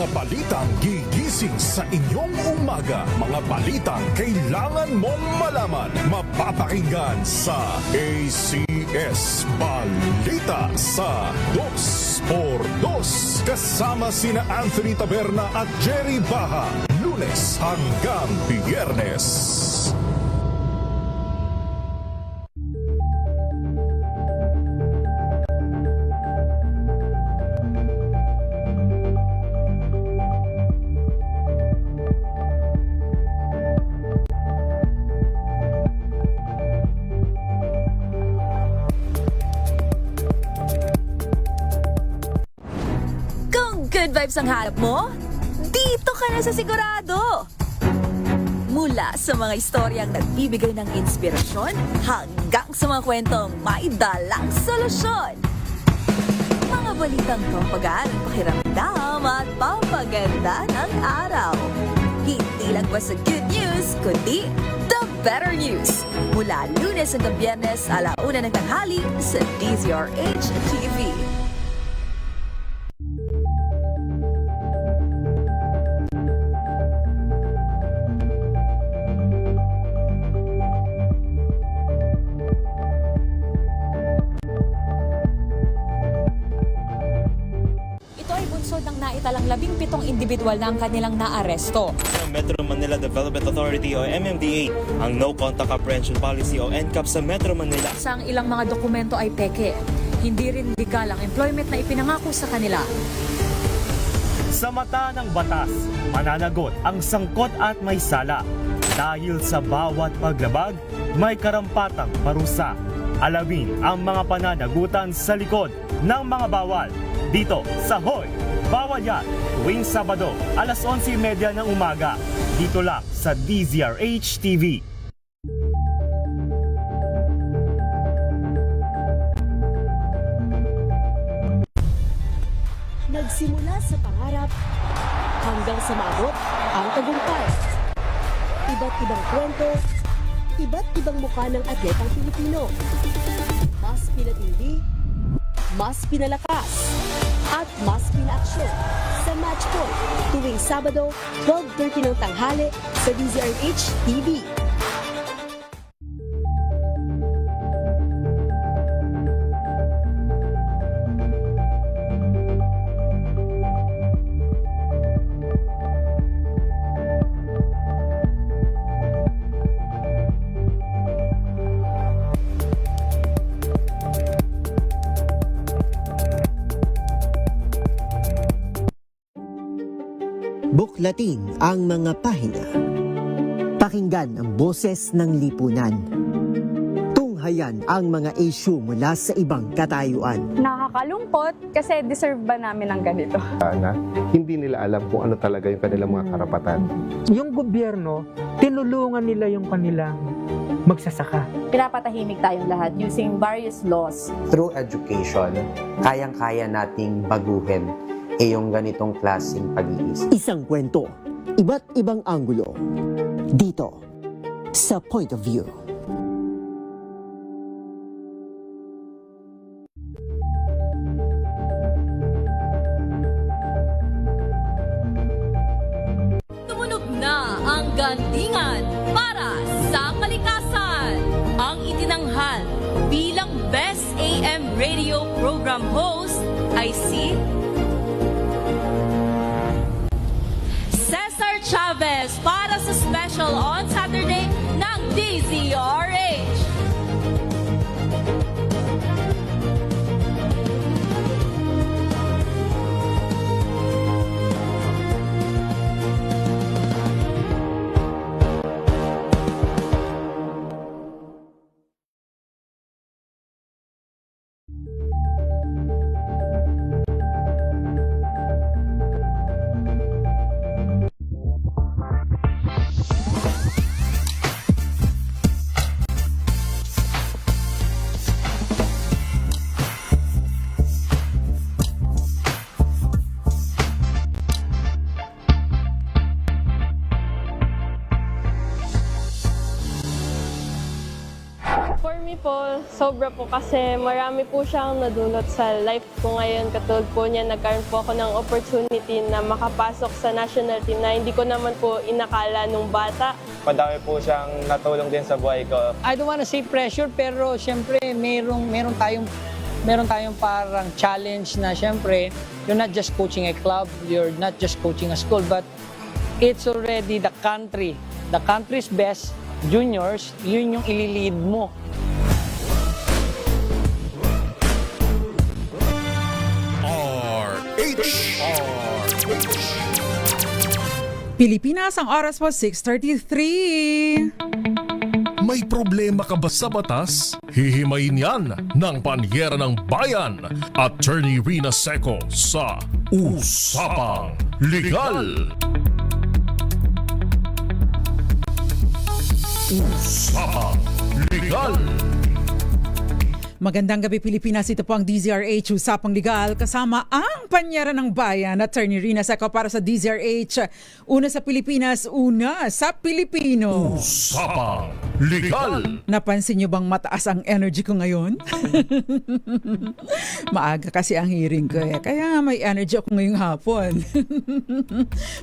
Mga balitang gigising sa inyong umaga. Mga balitang kailangan mong malaman. Mapapakinggan sa ACS Balita sa 2x2. Kasama sina Anthony Taberna at Jerry Baha. Lunes hanggang Biyernes. Good vibes ang hanap mo? Dito ka na sa sigurado! Mula sa mga istoryang nagbibigay ng inspirasyon hanggang sa mga kwentong may dalang solusyon. Mga balitang pampagaan ang pakiramdam at pampaganda ng araw. Hindi lang ba sa good news, kundi the better news. Mula Lunes hanggang Biyernes, 1:00 ng tanghali sa DZRH TV. Ng naitalang 17 individual na ang kanilang naaresto. Metro Manila Development Authority o MMDA ang No Contact Apprehension Policy o NCAP sa Metro Manila. Sa ang ilang mga dokumento ay peke. Hindi rin legal ang employment na ipinangako sa kanila. Sa mata ng batas, mananagot ang sangkot at may sala. Dahil sa bawat paglabag, may karampatang parusa. Alamin ang mga pananagutan sa likod ng mga bawal. Dito sa Hoy! Bawal Yan, tuwing Sabado, 11:30 ng umaga. Dito lang sa DZRH TV. Nagsimula sa pangarap hanggang sa maabot ang tagumpay. Iba't ibang kwento, iba't ibang mukha ng atletang Pilipino. Mas pinatindi, mas pinalakas, at mas pinaaksyon sa Match Point tuwing Sabado, 12:30 ng tanghali sa DZRH TV. Buklatin ang mga pahina. Pakinggan ang boses ng lipunan. Tunghayan ang mga issue mula sa ibang katayuan. Nakakalungkot kasi deserve ba namin ng ganito? Na hindi nila alam kung ano talaga yung kanilang mga karapatan. Yung gobyerno, tinulungan nila yung kanilang magsasaka. Pinapatahimik tayong lahat using various laws. Through education, kayang-kaya nating baguhin yung ganitong klaseng pag-iisip. Isang kwento, iba't ibang anggulo. Dito, sa Point of View. Tumunog na ang gandingan para sa kalikasan. Ang itinanghal bilang Best AM Radio Program Host ay si Cesar Chavez para sa special on Saturday ng DZRH. Attorney po, sobra po kasi marami po siyang nadulot sa life ko ngayon. Katulad po niya, nagkaroon po ako ng opportunity na makapasok sa national team na hindi ko naman po inakala nung bata. Madami po siyang natulong din sa buhay ko. I don't wanna say pressure, pero syempre meron tayong parang challenge na syempre, you're not just coaching a club, you're not just coaching a school, but it's already the country's best juniors, yun yung ililid mo. Pilipinas, ang oras po 6:33. May problema ka ba sa batas? Hihimayin yan ng Panyera ng Bayan, Attorney Rina Seco sa Usapang Legal. Usapang Legal. Magandang gabi Pilipinas, ito po ang DZRH Usapang Legal kasama ang Panyera ng Bayan, Attorney Rina Seco para sa DZRH. Una sa Pilipinas, una sa Pilipino. Usapang Legal. Napansin niyo bang mataas ang energy ko ngayon? Maaga kasi ang hearing ko kaya may energy ako ngayong hapon.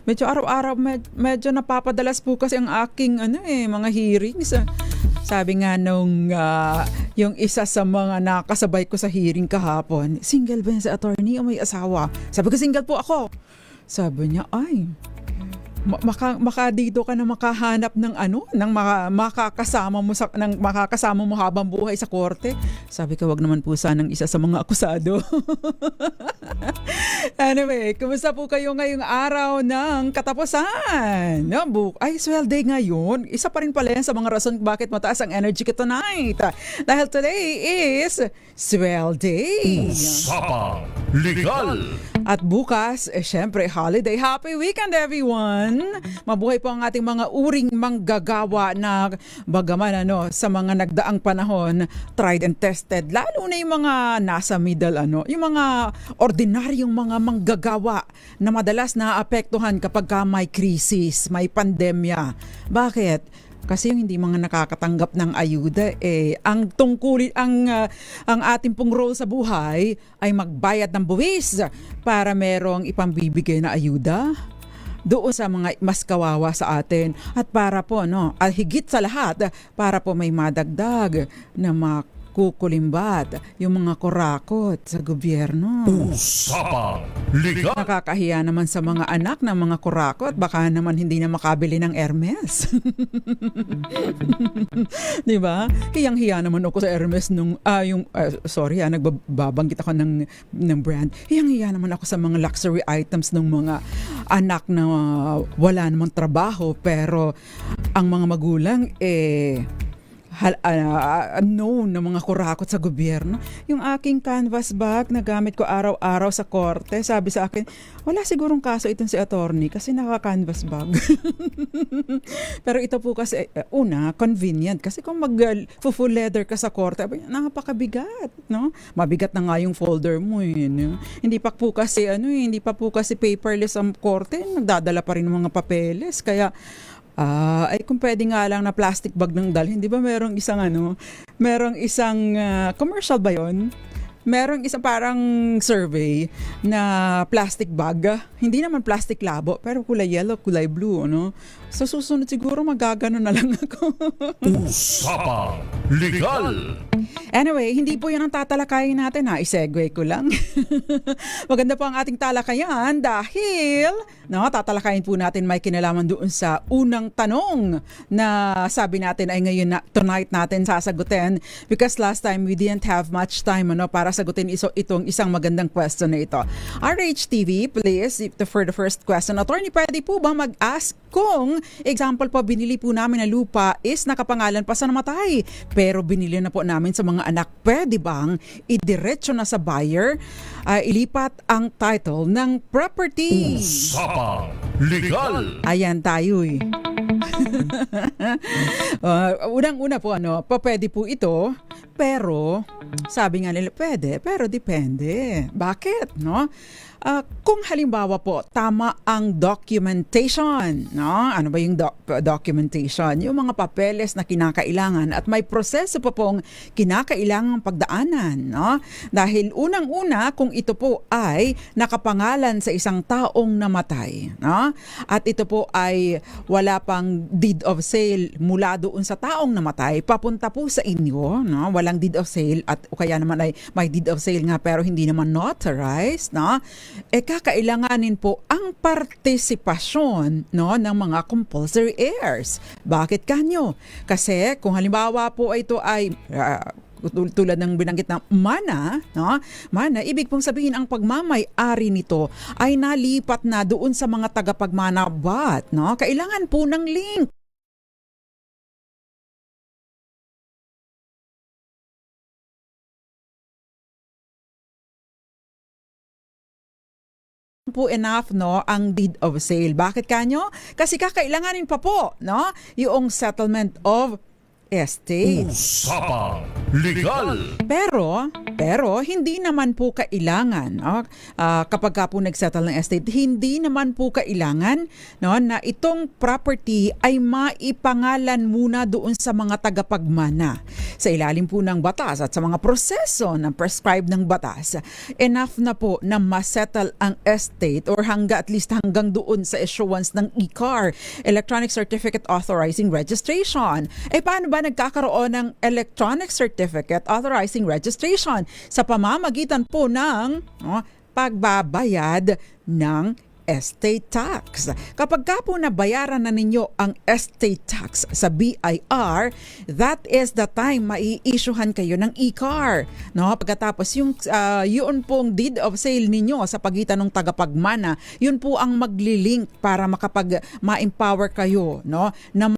Medyo araw-araw medyo napapadalas po kasi ang aking mga hearings. Sabi nga nung yung isa sa mga nakasabay ko sa hearing kahapon, single ba yan sa attorney o may asawa? Sabi ko, single po ako. Sabi niya, ay, dito ka na makahanap ng makakasama mo habang buhay sa korte. Sabi ko, wag naman po sanang isa sa mga akusado. Anyway, kumusta po kayo ngayong araw ng katapusan? Ay, swell day ngayon. Isa pa rin pala yan sa mga rason bakit mataas ang energy ko tonight. Dahil today is swell day. Usapang Legal. At bukas, syempre, holiday. Happy weekend, everyone! Mabuhay po ang ating mga uring manggagawa na bagaman sa mga nagdaang panahon, tried and tested. Lalo na yung mga nasa middle, yung mga ordinaryong mga manggagawa na madalas naaapektuhan kapag may krisis, may pandemya. Bakit? Kasi yung hindi mga nakakatanggap ng ayuda, ang tungkulin, ang ating pong role sa buhay ay magbayad ng buwis para merong ipambibigay na ayuda doon sa mga mas kawawa sa atin at para po at higit sa lahat para po may madagdag na makukulimbat yung mga kurakot sa gobyerno. Usapang Legal. Nakakahiya naman sa mga anak ng mga kurakot, baka naman hindi na makabili ng Hermes. Di ba? Hiyang-hiya naman ako sa Hermes nung nagbabanggit ako ng brand. Hiyang-hiya naman ako sa mga luxury items ng mga anak na wala namang trabaho pero ang mga magulang known na mga kurakot sa gobyerno. Yung aking canvas bag na gamit ko araw-araw sa korte, sabi sa akin, wala sigurong kaso itong si attorney kasi naka-canvas bag. Pero ito po kasi, convenient. Kasi kung full leather ka sa korte, napakabigat, no? Mabigat na nga yung folder mo, no? Hindi pa po kasi paperless ang korte, nagdadala pa rin ng mga papeles. Kaya, kung pwede nga lang na plastic bag ng dalhin, di ba merong isang commercial ba yun? Merong isang parang survey na plastic bag. Hindi naman plastic labo, pero kulay yellow, kulay blue, Sa susunod siguro magagano na lang ako. Usapang Legal. Anyway, hindi po yan ang tatalakayin natin i-segue ko lang. Maganda po ang ating talakayan dahil tatalakayin po natin may kinalaman doon sa unang tanong na sabi natin ay ngayon tonight natin sasagutin because last time we didn't have much time para sagutin itong isang magandang question na ito. RHTV, please, for the first question. Attorney, pwede po ba mag-ask kung example po, binili po namin na lupa is nakapangalan pa sa namatay pero binili na po namin sa mga anak, pwede bang idiretso na sa buyer ilipat ang title ng property? Usapang Legal. Ayan tayo unang-una po pwede po ito pero sabi nga nila pwede pero depende. Bakit? Kung halimbawa po, tama ang documentation, no? Ano ba yung documentation? Yung mga papeles na kinakailangan at may proseso pa pong kinakailangang pagdaanan, no? Dahil unang-una, kung ito po ay nakapangalan sa isang taong namatay, no? At ito po ay wala pang deed of sale mula doon sa taong namatay, papunta po sa inyo, no? Walang deed of sale at o kaya naman ay may deed of sale nga pero hindi naman notarized, no? Kakailanganin po ang partisipasyon, no, ng mga compulsory heirs. Bakit kanyo? Kasi kung halimbawa po ito ay tulad ng binanggit ng mana, no? Mana, ibig pong sabihin ang pagmamay-ari nito ay nalipat na doon sa mga tagapagmana, but, no? Kailangan po ng link. Po enough, no, ang deed of sale. Bakit kanyo? Kasi kakailanganin pa po, no, yung settlement of estate. Usapang Legal. Pero hindi naman po kailangan, no, kapag ka po nagsettle ng estate, hindi naman po kailangan, no, na itong property ay maipangalan muna doon sa mga tagapagmana. Sa ilalim po ng batas at sa mga proseso ng prescribed ng batas, enough na po na masettle ang estate or at least hanggang doon sa issuance ng ECAR, Electronic Certificate Authorizing Registration. Paano ba nagkakaroon ng Electronic Certificate Authorizing Registration? Sa pamamagitan po ng pagbabayad ng estate tax. Kapag ka po nabayaran na ninyo ang estate tax sa BIR, that is the time mai-issuehan kayo ng ECAR. No? Pagkatapos yun pong deed of sale ninyo sa pagitan ng tagapagmana, yun po ang maglilink para ma-empower kayo, no, na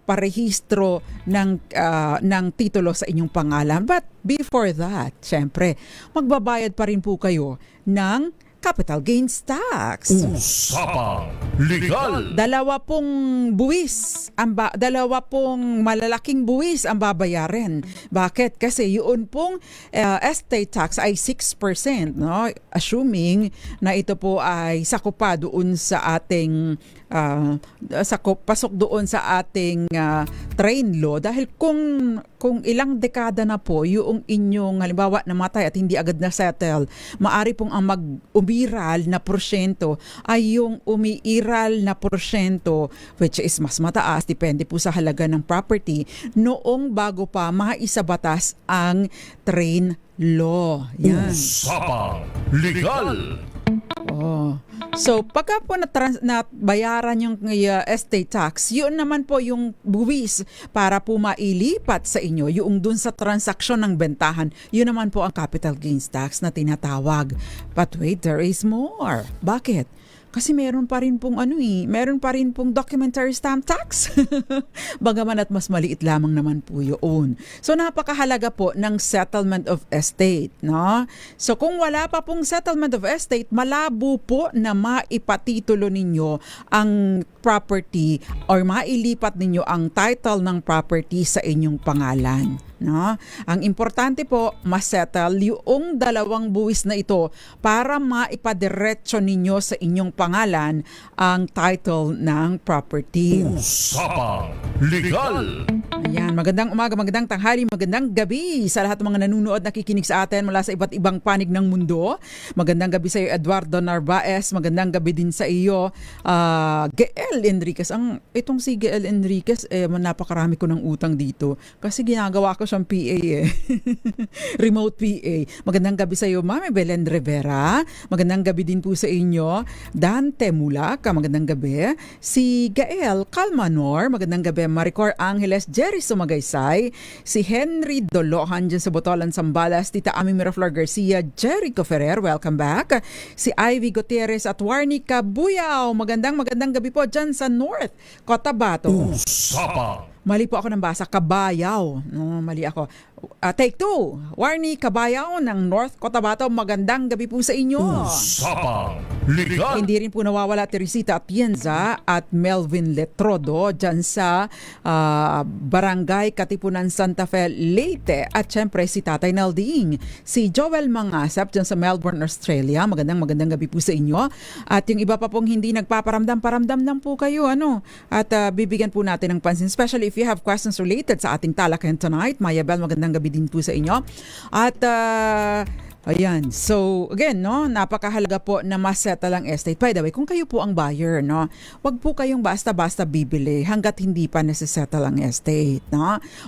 parehistro ng titulo sa inyong pangalan. But before that, syempre, magbabayad pa rin po kayo ng capital gains tax. Usapang Legal. Dalawa pong malalaking buwis ang babayaran. Bakit? Kasi yun pong estate tax ay 6%, no? Assuming na ito po ay sakupa doon sa ating pasok doon sa ating train law, dahil kung ilang dekada na po yung inyong halimbawa namatay at hindi agad na settle, maari pong ang umiral na porsyento ay yung umiiral na porsyento, which is mas mataas, depende po sa halaga ng property, noong bago pa maisabatas ang train law. Yan. Usapang Legal. So, pagka po bayaran yung estate tax, yun naman po yung buwis para po mailipat sa inyo, yung dun sa transaksyon ng bentahan, yun naman po ang capital gains tax na tinatawag. But wait, there is more. Bakit? Kasi meron pa rin pong documentary stamp tax. Bagaman at mas maliit lamang naman po yun. So napakahalaga po ng settlement of estate, no? So kung wala pa pong settlement of estate, malabo po na maipatitulo ninyo ang property or mailipat ninyo ang title ng property sa inyong pangalan. No? Ang importante po, masettle yung dalawang buwis na ito para maipadiretso ninyo sa inyong pangalan ang title ng property. Usapang Legal. Ayan, magandang umaga, magandang tanghali, magandang gabi sa lahat ng mga nanunood, nakikinig sa atin mula sa iba't ibang panig ng mundo. Magandang gabi sa iyo, Eduardo Narvaez. Magandang gabi din sa iyo, Gael Enriquez. Itong si Gael Enriquez, napakarami ko ng utang dito kasi ginagawa ko siyang PA remote PA. Magandang gabi sa iyo, Mami Belen Rivera. Magandang gabi din po sa inyo, Dante Mulak. Magandang gabi. Si Gael Calmanor. Magandang gabi, Maricor Angeles, Jerry Sumagaysay, si Henry Dolohan dyan sa Botolan, Zambales, Tita Ami Miraflor Garcia, Jericho Ferrer, welcome back. Si Ivy Gutierrez at Warnica Buyaw. Magandang gabi po dyan sa North Cotabato. Usapang Mali po ako ng basa, Kabayaw. No, mali ako. Take 2. Warnie Kabayaw ng North Cotabato. Magandang gabi po sa inyo. Usapang Legal. Hindi rin po nawawala Teresita Atienza at Melvin Letrodo dyan sa Barangay Katipunan, Santa Fe, Leyte. At syempre si Tatay Nalding. Si Joel Mangasap dyan sa Melbourne, Australia. Magandang gabi po sa inyo. At yung iba pa pong hindi nagpaparamdam lang po kayo. At bibigyan po natin ng pansin. Especially if you have questions related sa ating talakayan tonight. Maya Bell, magandang gabi din po sa inyo. At ayan. So, again, napakahalaga po na masettle ang estate. By the way, kung kayo po ang buyer, wag po kayong basta-basta bibili hanggat hindi pa nasisettle ang estate,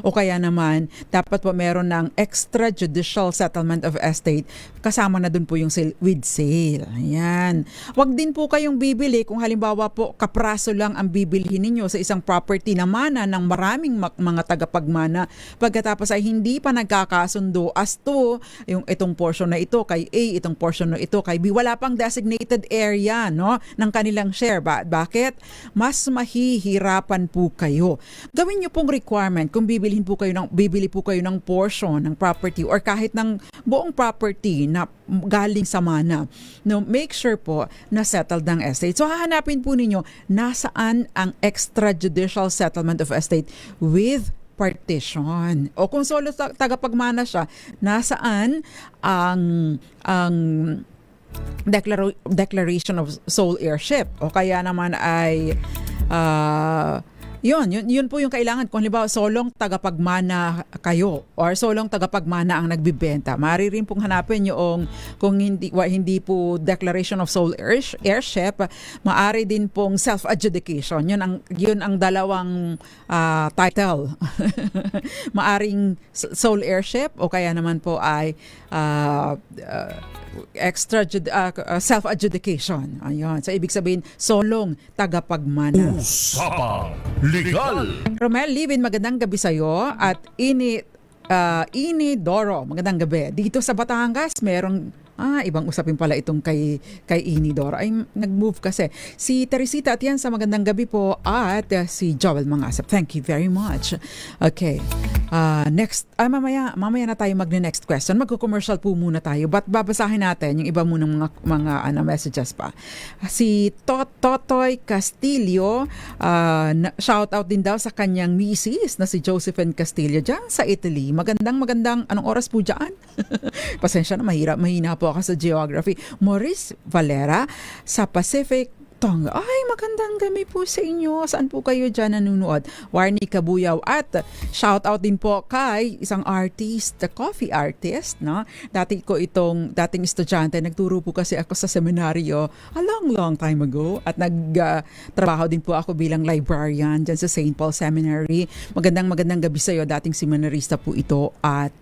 O kaya naman, dapat po meron ng extrajudicial settlement of estate. Kasama na dun po yung sale with sale. Ayan. Wag din po kayong bibili kung halimbawa po kapraso lang ang bibilhin ninyo sa isang property na mana ng maraming mga tagapagmana. Pagkatapos ay hindi pa nagkakasundo as to yung itong portion na ito kay A, itong portion na ito kay B. Wala pang designated area ng kanilang share. Bakit? Mas mahihirapan po kayo. Gawin niyo pong requirement kung bibili po kayo ng portion ng property or kahit ng buong property na galing sa mana. Make sure po na settled ng estate. So hahanapin po ninyo nasaan ang extrajudicial settlement of estate with partition. O kung solo tagapagmana siya, nasaan ang declaration of sole heirship? O kaya naman ay yun po yung kailangan. Kung halimbawa solong tagapagmana kayo or solong tagapagmana ang nagbibenta, maaari rin pong hanapin yung kung hindi po declaration of sole heirship, maaari din pong self-adjudication. Yun ang dalawang title. Maaring sole heirship o kaya naman po ay self-adjudication. Ayun. So ibig sabihin solong tagapagmana. Usapang Legal. Romel Livin, magandang gabi sa iyo. At Ini Doro, magandang gabi. Dito sa Batangas, merong ibang usapin pala itong kay Ini Doro. Ay, nag-move kasi. Si Teresita Atienza, magandang gabi po. At si Joel Mangasap. Thank you very much. Okay. Next, mamaya na tayo next question. Magko-commercial po muna tayo. But babasahin natin yung iba munang mga messages pa. Si Totoy Castillo, shout out din daw sa kanyang misis na si Josephine Castillo dyan sa Italy. Magandang, anong oras po dyan? Pasensya na, mahina po ako sa geography. Maurice Valera sa Pacific Tonga. Ay, magandang gabi po sa inyo. Saan po kayo dyan nanonood? Warnie Kabuyaw. At shout out din po kay isang artist, coffee artist. Dating estudyante, nagturo po kasi ako sa seminaryo a long time ago. At nagtrabaho din po ako bilang librarian dyan sa St. Paul Seminary. Magandang gabi sa iyo. Dating seminarista po ito at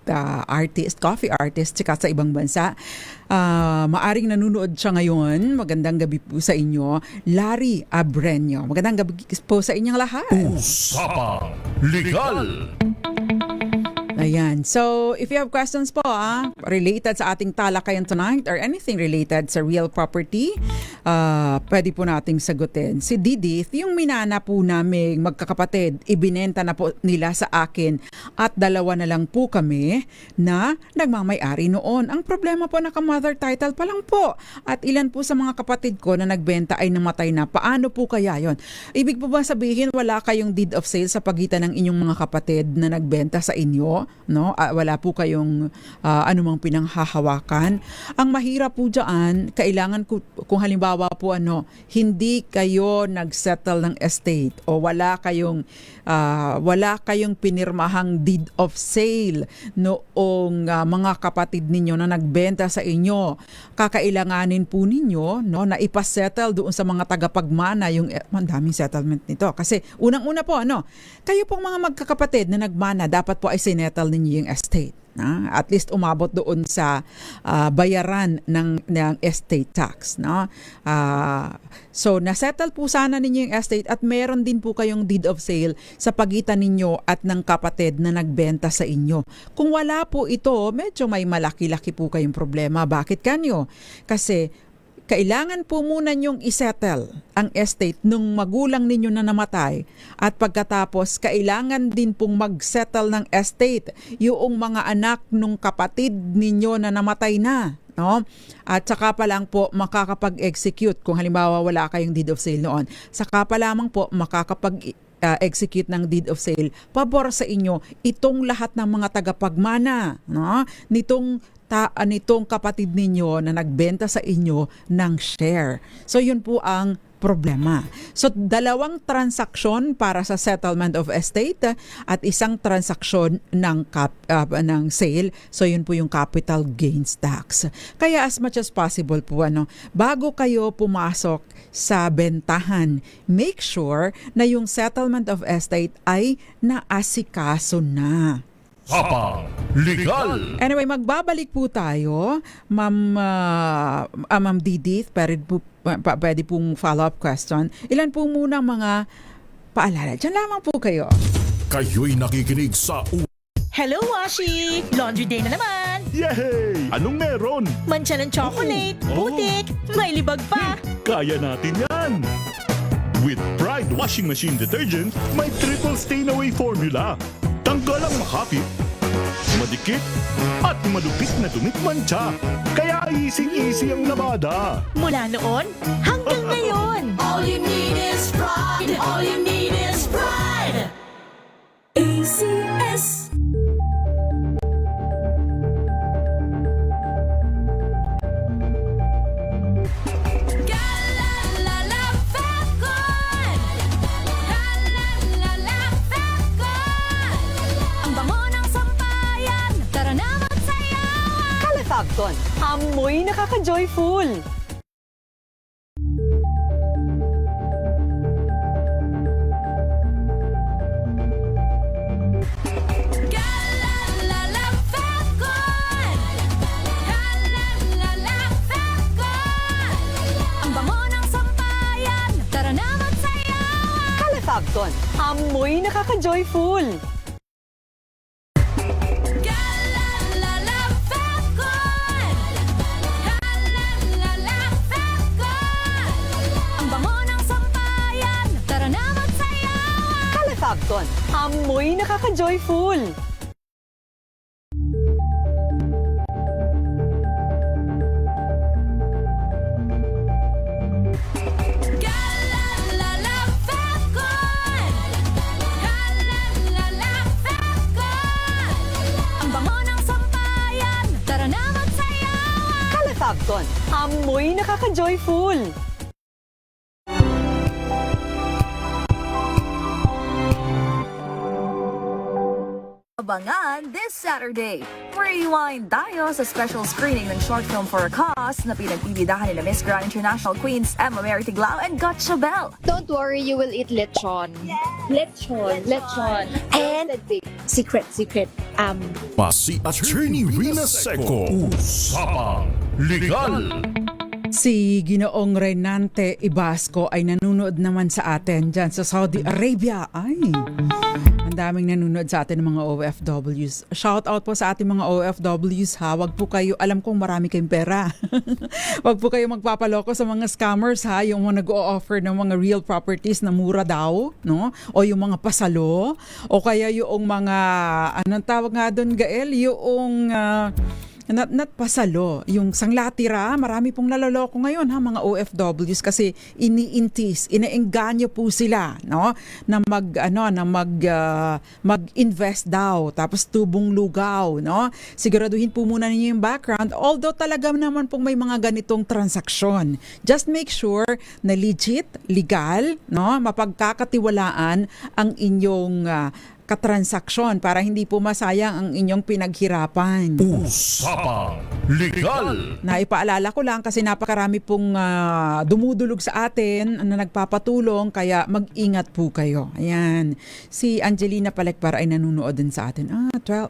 artist, coffee artist, tsaka sa ibang bansa. Maaring nanonood siya ngayon. Magandang gabi po sa inyo. Larry Abreño. Magandang gabi po sa inyong lahat. Usapang Legal. Ayan. So, if you have questions po related sa ating talakayan tonight or anything related sa real property, pwede po nating sagutin. Si Didith, yung minana po namin magkakapatid, ibinenta na po nila sa akin at dalawa na lang po kami na nagmamay-ari noon. Ang problema po, naka-mother title pa lang po. At ilan po sa mga kapatid ko na nagbenta ay namatay na. Paano po kaya yon? Ibig po ba sabihin wala kayong deed of sale sa pagitan ng inyong mga kapatid na nagbenta sa inyo? Wala po kayong anumang pinanghahawakan. Ang mahirap po dyan, kailangan kung halimbawa po hindi kayo nagsettle ng estate o wala kayong pinirmahang deed of sale noong mga kapatid ninyo na nagbenta sa inyo, kakailanganin po ninyo na ipasettle doon sa mga tagapagmana yung daming settlement nito. Kasi unang-una po kayo pong mga magkakapatid na nagmana, dapat po ay sinettle ninyo yung estate. At least umabot doon sa bayaran ng estate tax. So, nasettle po sana ninyo yung estate at meron din po kayong deed of sale sa pagitan ninyo at ng kapatid na nagbenta sa inyo. Kung wala po ito, medyo may malaki-laki po kayong problema. Bakit kanyo? Kasi kailangan po muna nyong isettle ang estate nung magulang ninyo na namatay at pagkatapos kailangan din pong mag-settle ng estate yung mga anak nung kapatid ninyo na namatay na. No? At saka pa lang po makakapag-execute kung halimbawa wala kayong deed of sale noon. Saka pa lamang po execute ng deed of sale pabor sa inyo itong lahat ng mga tagapagmana, no? Nitong kapatid ninyo na nagbenta sa inyo ng share. So yun po ang problema. So 2 transaksyon para sa settlement of estate at isang transaksyon ng sale. So yun po yung capital gains tax. Kaya as much as possible po bago kayo pumasok sa bentahan, make sure na yung settlement of estate ay naasikaso na. Usapang Legal. Anyway, magbabalik po tayo, Ma'am Didi, pwede pong follow-up question. Ilan po muna mga paalala? Diyan lamang po kayo. Kayo'y nakikinig sa Hello, Washi! Laundry day na naman! Yay! Anong meron? Mancha ng chocolate, putik, may libag pa! Kaya natin yan! With Pride Washing Machine Detergent, may triple stain-away formula. Tanggal ang makapit, madikit, at malupit na dumit mancha. Kaya easy-easy ang labada. Mula noon hanggang ngayon! All you need is pride! All you need is pride! ACS. Calefacton, amoy nakaka-joyful. Calefacton, amoy nakaka-joyful. Calefacton, amoy nakaka-joyful. Calefacton, amoy nakaka-joyful. Abangan this Saturday. Rewind tayo sa special screening ng short film for a cause na pinagbibidahan nila Miss Grand International Queens Emma Mary Tiglao and Gotcha Bell. Don't worry, you will eat lechon. Lechon. And secret. Si Attorney Rina Seco. Usapang Legal. Si Ginoong Renante Ibasco ay nanonood naman sa atin dyan sa Saudi Arabia. Ay, ang daming nanonood sa atin ng mga OFWs. Shout out po sa ating mga OFWs ha. Wag po kayo, alam kong marami kayong pera. Wag po kayo magpapaloko sa mga scammers ha. Yung mga nag-o-offer ng mga real properties na mura daw, no? O yung mga pasalo. O kaya yung mga, anong tawag nga doon, Gael? Yung not pasalo, yung sanglatira, marami pong naloloko ngayon ha, mga OFWs kasi inaengganyo po sila, no? Na mag-invest daw tapos tubong lugaw, no? Siguraduhin po muna ninyo yung background, although talaga naman pong may mga ganitong transaksyon. Just make sure na legit, legal, no? Mapagkakatiwalaan ang inyong katransaksyon para hindi po masayang ang inyong pinaghirapan. Usapang Legal. Naipaalala ko lang kasi napakarami pong dumudulog sa atin na nagpapatulong kaya mag-ingat po kayo. Ayan. Si Angelina Palekbar ay nanunood din sa atin.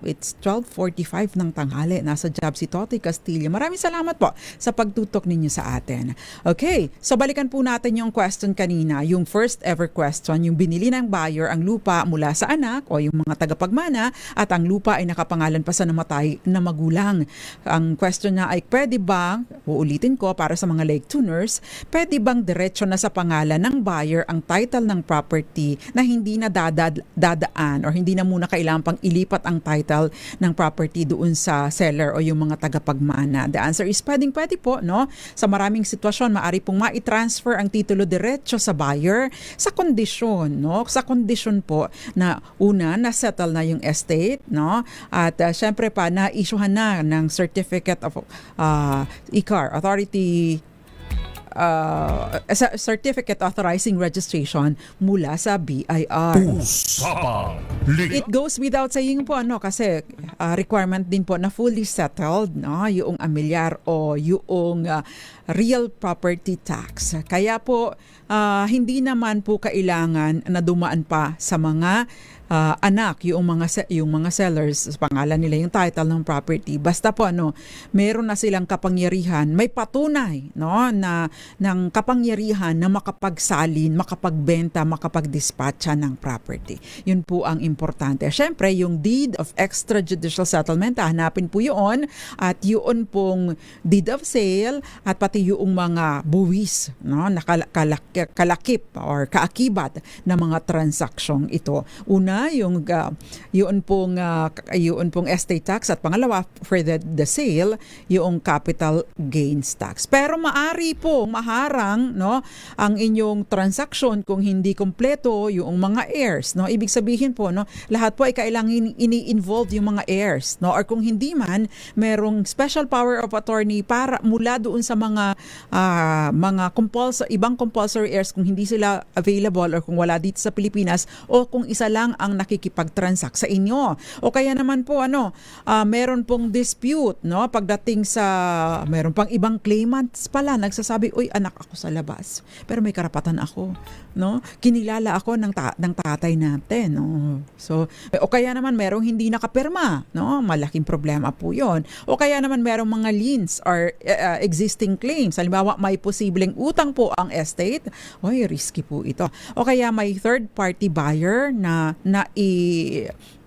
It's 12:45 ng tanghali. Nasa job si Totoy Castillo. Maraming salamat po sa pagtutok ninyo sa atin. Okay, so balikan po natin yung question kanina. Yung first ever question, yung binili ng buyer ang lupa mula sa anak o yung mga tagapagmana at ang lupa ay nakapangalan pa sa namatay na magulang. Ang question niya ay pwede bang, uulitin ko para sa mga lake tuners, pwede bang diretso na sa pangalan ng buyer ang title ng property na hindi na dadaan or hindi na muna kailangan pang ilipat ang title ng property doon sa seller o yung mga tagapagmana? The answer is pwede po, no? Sa maraming sitwasyon, maaari pong mai-transfer ang titulo diretso sa buyer sa kondisyon, no? Sa kondisyon po na una, na-settle na yung estate, no? At syempre pa, na-issuehan na ng Certificate of ICAR, Certificate Authorizing Registration mula sa BIR. Usapang Liga. It goes without saying po kasi requirement din po na fully settled, no, yung amilyar o yung real property tax. Kaya po hindi naman po kailangan na dumaan pa sa mga anak, yung mga sellers, pangalan nila yung title ng property. Basta po meron na silang kapangyarihan, may patunay, no, na ng kapangyarihan na makapagsalin, makapagbenta, makapagdispatcha ng property. Yun po ang importante. Syempre, yung deed of extrajudicial settlement, hanapin po yun, at yun pong deed of sale at pati yung mga buwis, no, na kalakip or kaakibat ng mga transaksyong ito. Una, yung pong estate tax, at pangalawa, for the sale, yung capital gains tax. Pero maari po maharang, no, ang inyong transaction kung hindi kompleto yung mga heirs, no. Ibig sabihin po, no, lahat po ay kailangan ini-involve yung mga heirs, no, or kung hindi man, merong special power of attorney para mula doon sa mga ibang compulsory heirs kung hindi sila available or kung wala dito sa Pilipinas o kung isa lang ang nakikipag-transact sa inyo. O kaya naman po meron pong dispute, no, pagdating sa meron pang ibang claimants pala nagsasabi, uy, anak ako sa labas pero may karapatan ako, no, kinilala ako ng tatay natin, no. So o kaya naman merong hindi nakapirma, no, malaking problema po 'yon. O kaya naman merong mga liens or existing claims, halimbawa may posibleng utang po ang estate, oy, risky po ito. O kaya may third party buyer na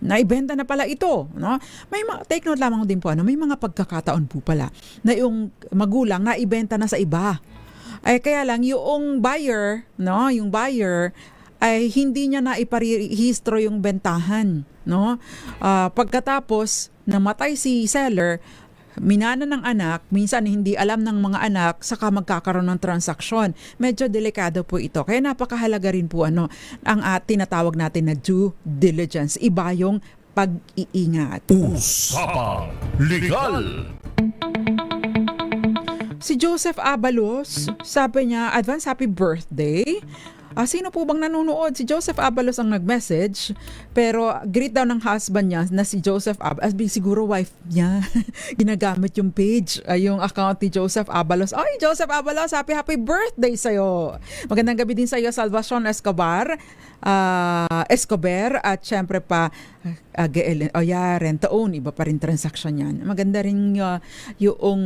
naibenta na pala ito, no? Take note lamang din po, may mga pagkakataon po pala na yung magulang naibenta na sa iba. Ay kaya lang yung buyer, no, ay hindi niya na iparehistro yung bentahan, no? Pagkatapos namatay si seller, minana ng anak, minsan hindi alam ng mga anak, saka magkakaroon ng transaksyon. Medyo delikado po ito. Kaya napakahalaga rin po ang tinatawag natin na due diligence. Iba yung pag-iingat. Usapang Legal. Si Joseph Abalos, sabi niya, advance happy birthday. Sino po bang nanonood? Si Joseph Abalos ang nag-message, pero greet daw ng husband niya na si Joseph Abalos, siguro wife niya, ginagamit yung page, yung account ni Joseph Abalos. Ay, Joseph Abalos, happy birthday sa'yo. Magandang gabi din sa'yo, Salvacion Escobar, at syempre pa, rent-to-own, iba pa rin transaction yan. Maganda rin yung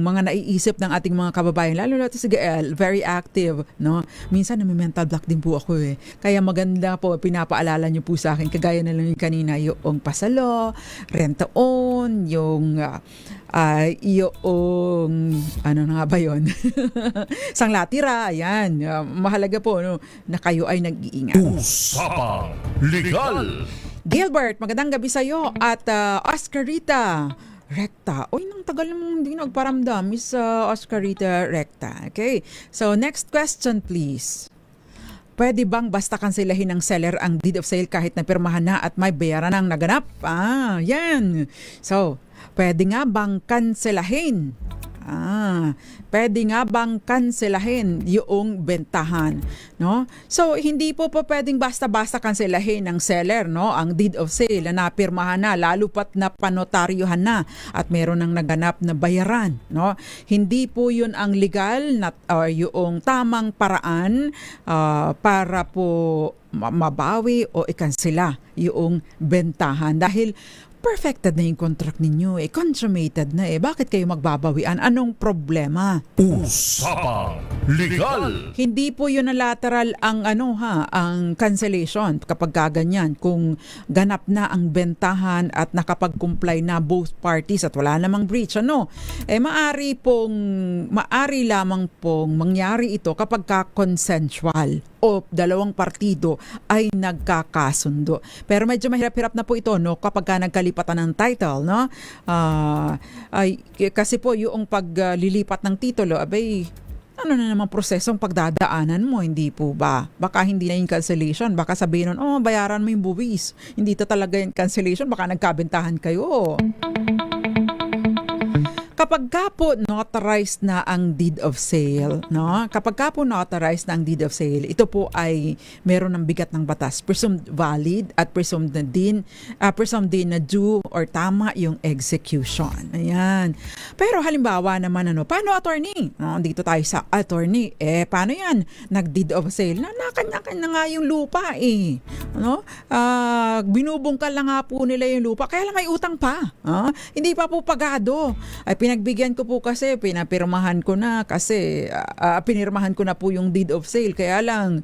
mga naiisip ng ating mga kababayan, lalo na si Gael, very active, no? Minsan may mental block din po ako Kaya maganda po, pinapaalala niyo po sa akin, kagaya na lang yung kanina, yung pasalo, rent-to-own, yung ano na nga ba yun? Sanglatira, ayan. Mahalaga po na kayo ay nag-iingat. Usapang Legal. Gilbert, magandang gabi sa'yo. At Oscarita Recta. Uy, nang tagal naman hindi nagparamdam, Miss Oscarita Recta. Okay, so next question please. Pwede bang basta kanselahin ng seller ang deed of sale kahit napirmahan na at may bayaran ang naganap? Yan. So, pwede nga bang kanselahin? Pwede nga bang kanselahin yung bentahan, no? So hindi po pwedeng basta-basta kanselahin ng seller, no, ang deed of sale na napirmahan na, lalo pat na panotaryohan na at meron ng naganap na bayaran, no? Hindi po 'yun ang legal na yung tamang paraan para po mabawi o ikansela yung bentahan, dahil perfected na yung contract ninyo consummated na bakit kayo magbabawian? Anong problema? Usapang Legal. Hindi po unilateral ang ang cancellation kapag kaganyan kung ganap na ang bentahan at nakapag-comply na both parties at wala namang breach maari lamang pong mangyari ito kapag consensual o dalawang partido ay nagkakasundo. Pero medyo mahirap-hirap na po ito kapag nagkalipatan ng title kasi po yung paglilipat ng titulo ano na naman prosesong pagdadaanan mo, hindi po ba? Baka hindi na yung cancellation, baka sabihin nun, bayaran mo yung buwis. Hindi ito talaga yung cancellation, baka nagkabentahan kayo. Kapag ka po notarized na ang deed of sale, kapag ka po notarized na ang deed of sale, ito po ay meron ng bigat ng batas, presumed valid at presumed din na due or tama yung execution. Ayan. Pero halimbawa naman paano attorney? Dito tayo sa attorney. Paano yan? Nag-deed of sale na kanya-kanya nga yung lupa binubungkal na nga po nila yung lupa, kaya lang may utang pa. Hindi pa po pagado. Ay pinagbigyan ko po kasi, pinirmahan ko na po yung deed of sale. Kaya lang,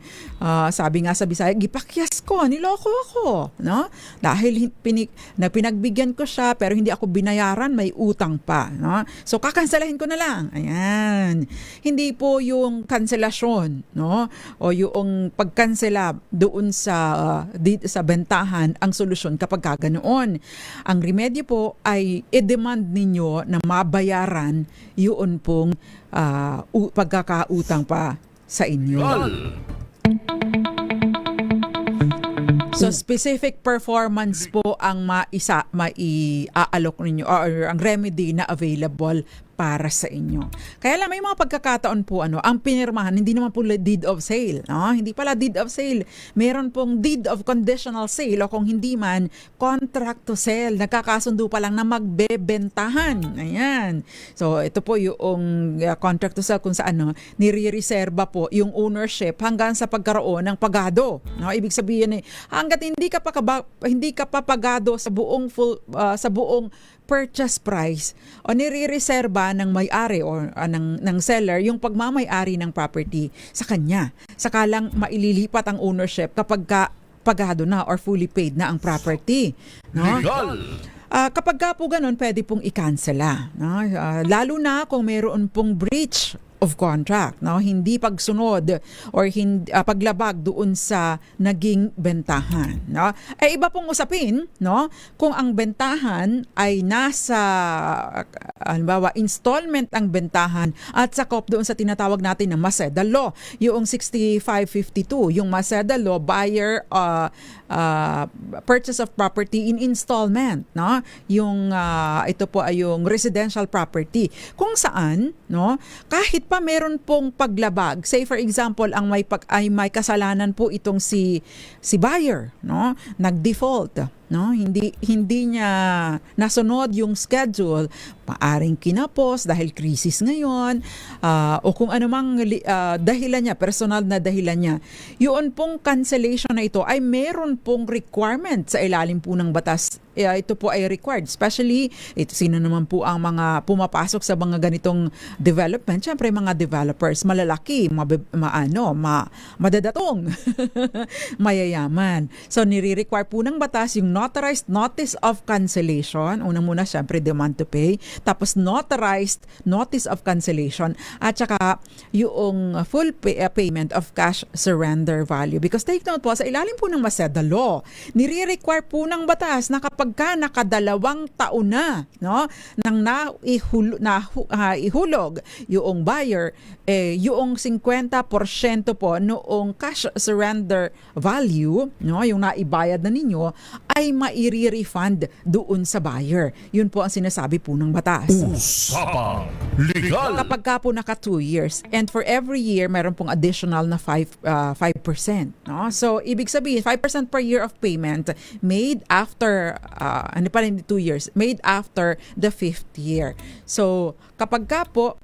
sabi nga sa Bisaya, gipakyas ko, niloko ako. Dahil pinagbigyan ko siya, pero hindi ako binayaran, may utang pa. So, kakanselahin ko na lang. Ayan. Hindi po yung kanselasyon, o yung pagkansela doon sa bentahan ang solusyon kapag kaganoon. Ang remedyo po ay i-demand ninyo na mabayaran yun pong pagkakautang pa sa inyo. So specific performance po ang maiaalok ninyo or ang remedy na available para sa inyo. Kaya lang may mga pagkakataon po ang pinirmahan hindi naman po deed of sale, Hindi pala deed of sale. Meron pong deed of conditional sale o kung hindi man contract to sell. Nagkakasundo pa lang na magbebentahan. Ayan. So ito po yung contract to sell kung saan nire-reserva po yung ownership hanggang sa pagkaroon ng pagado. Ibig sabihin hangga't hindi ka pa pagado sa buong purchase price o nire-reserva ng may-ari o ng seller yung pagmamay-ari ng property sa kanya. Saka lang maililipat ang ownership kapag pagado na or fully paid na ang property. Legal. Kapag po ganun, pwede pong i-cancela. Lalo na kung mayroon pong breach of contract, hindi pagsunod or paglabag doon sa naging bentahan. Iba pong usapin, kung ang bentahan ay nasa halimbawa installment ang bentahan at sakop doon sa tinatawag natin na Maseda Law, yung 6552, yung Maseda Law, buyer purchase of property in installment, yung ito po ay yung residential property kung saan kahit pa meron pong paglabag, say for example ang may kasalanan po itong si buyer, nag-default, hindi niya nasunod yung schedule, maaring kinapos dahil krisis ngayon, o kung anumang dahilan niya, personal na dahilan niya, yun pong cancellation na ito ay meron pong requirement sa ilalim po ng batas. Ito po ay required, especially sino naman po ang mga pumapasok sa mga ganitong development. Siyempre mga developers malalaki, madadatong mayayaman. So nire-require po ng batas yung notarized notice of cancellation. Una muna siyempre demand to pay, tapos notarized notice of cancellation, at saka yung full payment of cash surrender value. Because take note po, sa ilalim po ng Maseda Law, nire-require po ng batas na kapag nakadalawang taon na nang ihulog yung buyer, yung 50% po noong cash surrender value, yung naibayad na ninyo, ay mairi-refund doon sa buyer. Yun po ang sinasabi po ng batas. Usapang Legal. Kapag ka po naka 2 years, and for every year, meron pong additional na 5%. So, ibig sabihin, 5% per year of payment made after 2 years, made after the 5th year. So, kapag ka po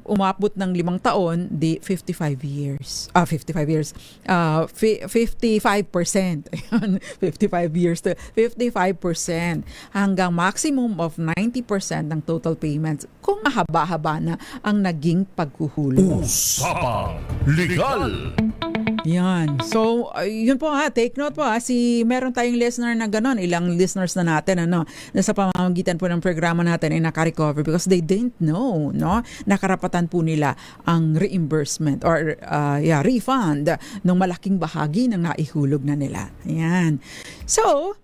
umabot ng 5 taon, di 55 years. 55%. Ayun, 55 years to 55% hanggang maximum of 90% ng total payments kung mahaba-haba na ang naging paghuhulog. Usapang Legal. Yan. So, yun po take note po meron tayong listener na gano'n, ilang listeners na natin, na sa pamamagitan po ng programa natin ay naka-recover because they didn't know, nakarapatan po nila ang reimbursement or refund ng malaking bahagi ng naihulog na nila. Yan. So,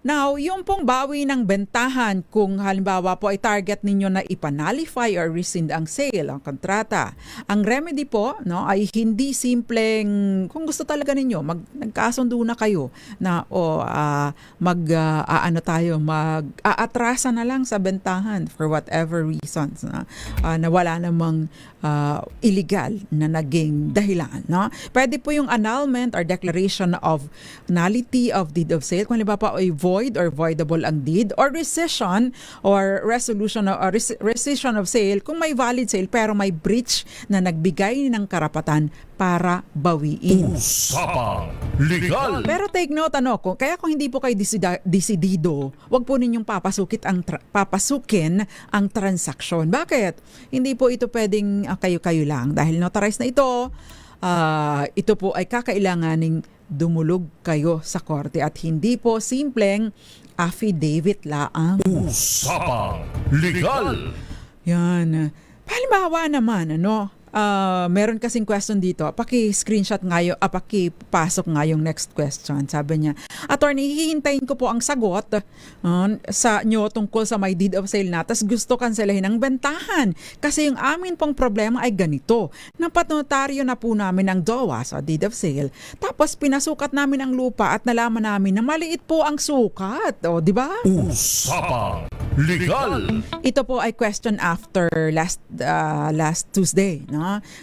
now, yung pong bawi ng bentahan kung halimbawa po ay target ninyo na ipanalify or rescind ang sale, ang kontrata. Ang remedy po ay hindi simpleng kung gusto talaga ninyo, nagkasundo na kayo na mag-aatrasa na lang sa bentahan for whatever reasons na wala namang illegal na naging dahilan. Pwede po yung annulment or declaration of nullity of deed of sale. Kung halimbawa po ay void or voidable ang deed, or rescission or resolution or rescission of sale kung may valid sale pero may breach na nagbigay ng karapatan para bawiin. Usapang Legal. Pero take note kaya kung hindi po kayo desidido, wag po ninyong papasukin ang transaksyon. Bakit? Hindi po ito pwedeng kayo-kayo lang dahil notarized na ito. Ito po ay kakailanganing dumulog kayo sa korte at hindi po simpleng affidavit laang. Usapang Legal. Yan. Halimbawa naman, meron kasing question dito. Paki-screenshot pakipasok nga yung next question. Sabi niya, Attorney, hihintayin ko po ang sagot sa nyo tungkol sa my deed of sale na. Tas gusto kanselahin ang bentahan. Kasi yung amin pong problema ay ganito. Napanotaryo na po namin ang DOA sa deed of sale. Tapos pinasukat namin ang lupa at nalaman namin na maliit po ang sukat. O, di ba? Usapang Legal. Ito po ay question after last Tuesday,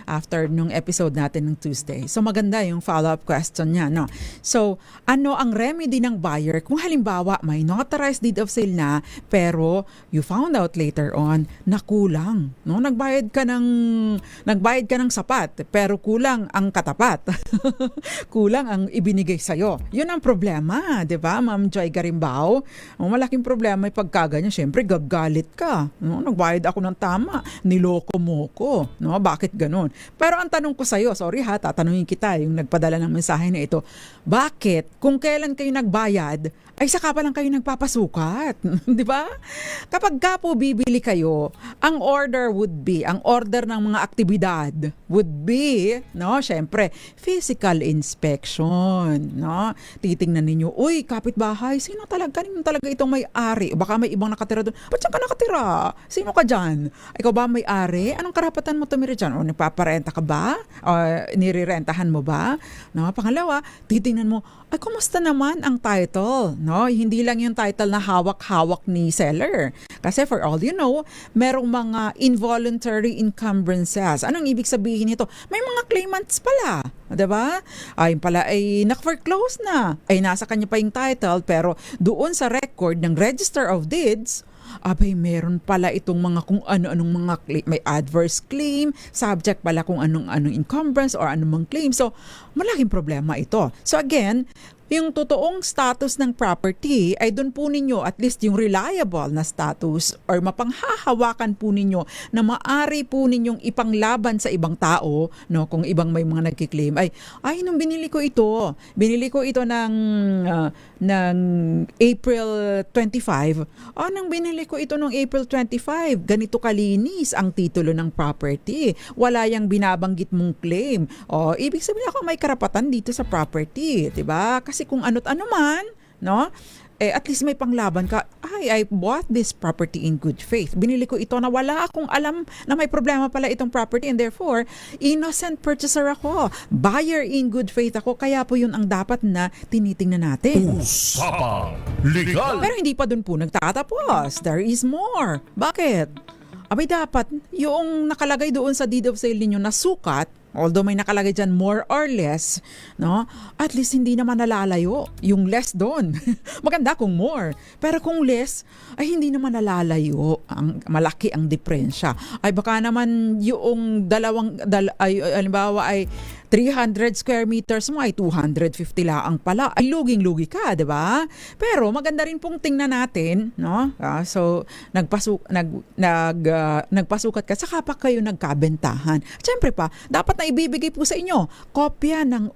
after nung episode natin ng Tuesday. So maganda yung follow-up question niya, So, ano ang remedy ng buyer kung halimbawa may notarized deed of sale na pero you found out later on na kulang, Nagbayad ka ng sapat pero kulang ang katapat. Kulang ang ibinigay sa iyo. 'Yun ang problema, 'di ba? Ma'am Joy Garimbao. Malaking problema ay pagkaganyan, syempre gagalit ka. Nagbayad ako ng tama, niloko mo ko. Bakit ganun? Pero ang tanong ko sa iyo, sorry tatanungin kita, yung nagpadala ng mensahe na ito, bakit kung kailan kayo nagbayad, ay saka pa lang kayo nagpapasukat? Di ba? Kapag ka po bibili kayo, ang order ng mga aktibidad would be, syempre, physical inspection. Titingnan ninyo, uy, kapitbahay, kanino talaga itong may-ari? Baka may ibang nakatira doon. Ba't saan ka nakatira? Sino ka dyan? Ikaw ba may-ari? Anong karapatan mo tumira dyan? O nagpaparenta ka ba? O nirirentahan mo ba? Pangalawa, titingnan mo, ay kumusta naman ang title? Hindi lang yung title na hawak-hawak ni seller. Kasi for all you know, merong mga involuntary encumbrances. Anong ibig sabihin nito? May mga claimants pala. Diba? Ay pala ay naka-foreclose na. Ay nasa kanya pa yung title pero doon sa record ng Register of Deeds, meron pala itong mga kung ano-anong mga claim. May adverse claim, subject pala kung anong encumbrance or anong claim. So, malaking problema ito. So again, yung totoong status ng property ay doon po ninyo at least yung reliable na status or mapanghahawakan po ninyo na maari po ninyong ipanglaban sa ibang tao, kung ibang may mga nagki-claim ay nung binili ko ito ng April 25. Nang binili ko ito ng April 25, ganito kalinis ang titulo ng property. Wala yang binabanggit mong claim. Ibig sabihin ako may karapatan dito sa property, 'di ba? Kasi kung ano't ano man, at least may panglaban ka. I bought this property in good faith. Binili ko ito na wala akong alam na may problema pala itong property and therefore, innocent purchaser ako. Buyer in good faith ako. Kaya po yun ang dapat na tinitingnan natin. Usapang Legal. Pero hindi pa dun po nagtatapos. There is more. Bakit? Dapat yung nakalagay doon sa deed of sale ninyo na sukat, although may nakalagay dyan more or less, no? At least hindi naman nalalayo yung less doon. Maganda kung more. Pero kung less, ay hindi naman nalalayo. Malaki ang diferensya. Ay baka naman yung halimbawa ay 300 square meters mo ay 250 laang pala. Ay luging-lugi ka, 'di ba? Pero maganda rin pong tingnan natin, no? So nagpasukat ka saka pa kayo nagkabentahan. Siyempre pa, dapat na ibibigay po sa inyo kopya ng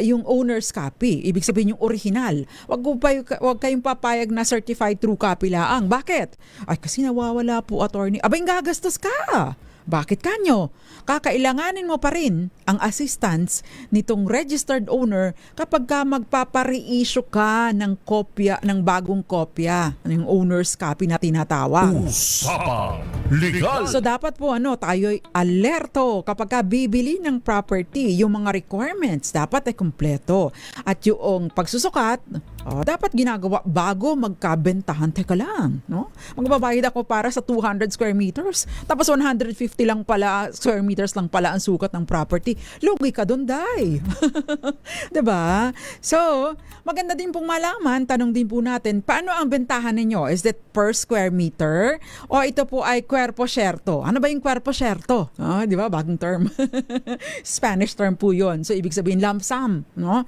yung owner's copy. Ibig sabihin yung original. Wag kayong papayag na certified true copy laang. Bakit? Ay kasi nawawala po, attorney. Abay gagastos ka. Bakit kanyo? Kakailanganin mo pa rin ang assistance nitong registered owner kapag ka magpapa-reissue ka ng kopya, ng bagong kopya, yung owner's copy na tinatawag. Usapang Legal! So dapat po tayo'y alerto kapag ka bibili ng property, yung mga requirements dapat ay kumpleto. At yung pagsusukat, dapat ginagawa bago magkabentahan. Teka lang, no? Magbabayad ako para sa 200 square meters, tapos 150 lang pala, square meters lang pala ang sukat ng property. Lugi ka doon, day. Diba? So, maganda din pong malaman, tanong din po natin, paano ang bentahan ninyo? Is it per square meter? O ito po ay cuerpo cierto? Ano ba yung cuerpo cierto? Di ba? Bagong term. Spanish term po yun. So, ibig sabihin lump sum, no?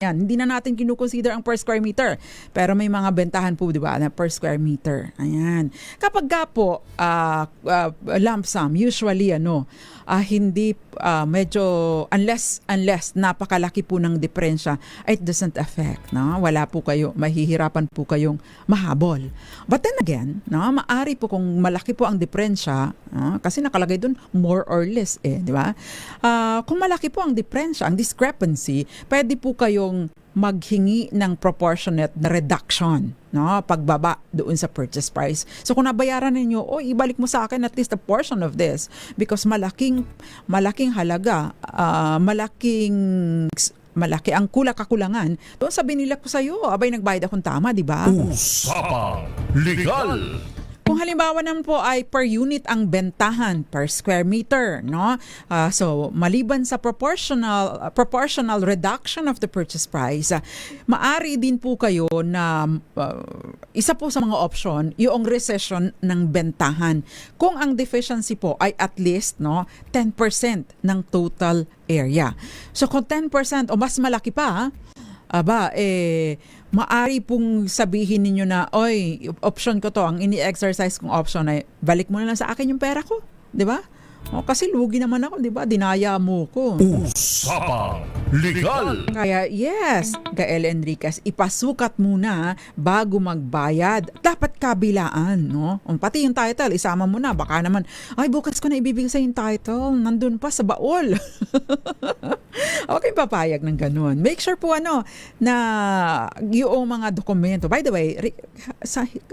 Yan, hindi na natin kinukonsider ang per square meter. Pero may mga bentahan po, di ba, na per square meter. Ayan. Kapag ka po, lump sum, usually, hindi medyo, unless napakalaki po ng diferensya, it doesn't affect, no? Wala po kayo, mahihirapan po kayong mahabol. But then again, maari po kung malaki po ang diferensya, kasi nakalagay dun more or less, di ba? Kung malaki po ang diferensya, ang discrepancy, pwede po kayong maghingi ng proportionate na reduction, no? Pagbaba doon sa purchase price. So kung nabayaran ninyo, ibalik mo sa akin at least a portion of this because malaking halaga, malaki ang kakulangan. Doon sabihin nila ko sa iyo, abay nagbayad akong tama, di ba? Usapang Legal! Kung halimbawa naman po ay per unit ang bentahan per square meter, no? So maliban sa proportional reduction of the purchase price, maari din po kayo na isa po sa mga option yung recession ng bentahan. Kung ang deficiency po ay at least 10% ng total area. So kung 10% o mas malaki pa, maari pong sabihin ninyo na, option ko to, ang ini-exercise kong option ay balik mo na lang sa akin yung pera ko. Di ba? Kasi lugi naman ako, di ba? Dinaya mo ko. Usapang Legal! Kaya yes, Gael Enriquez, ipasukat muna bago magbayad. Dapat kabilaan, no? Pati yung title, isama mo na. Baka naman, bukas ko na ibibigay sa yung title. Nandun pa sa baol. Okay, papayag ng ganun. Make sure po na yung mga dokumento. By the way,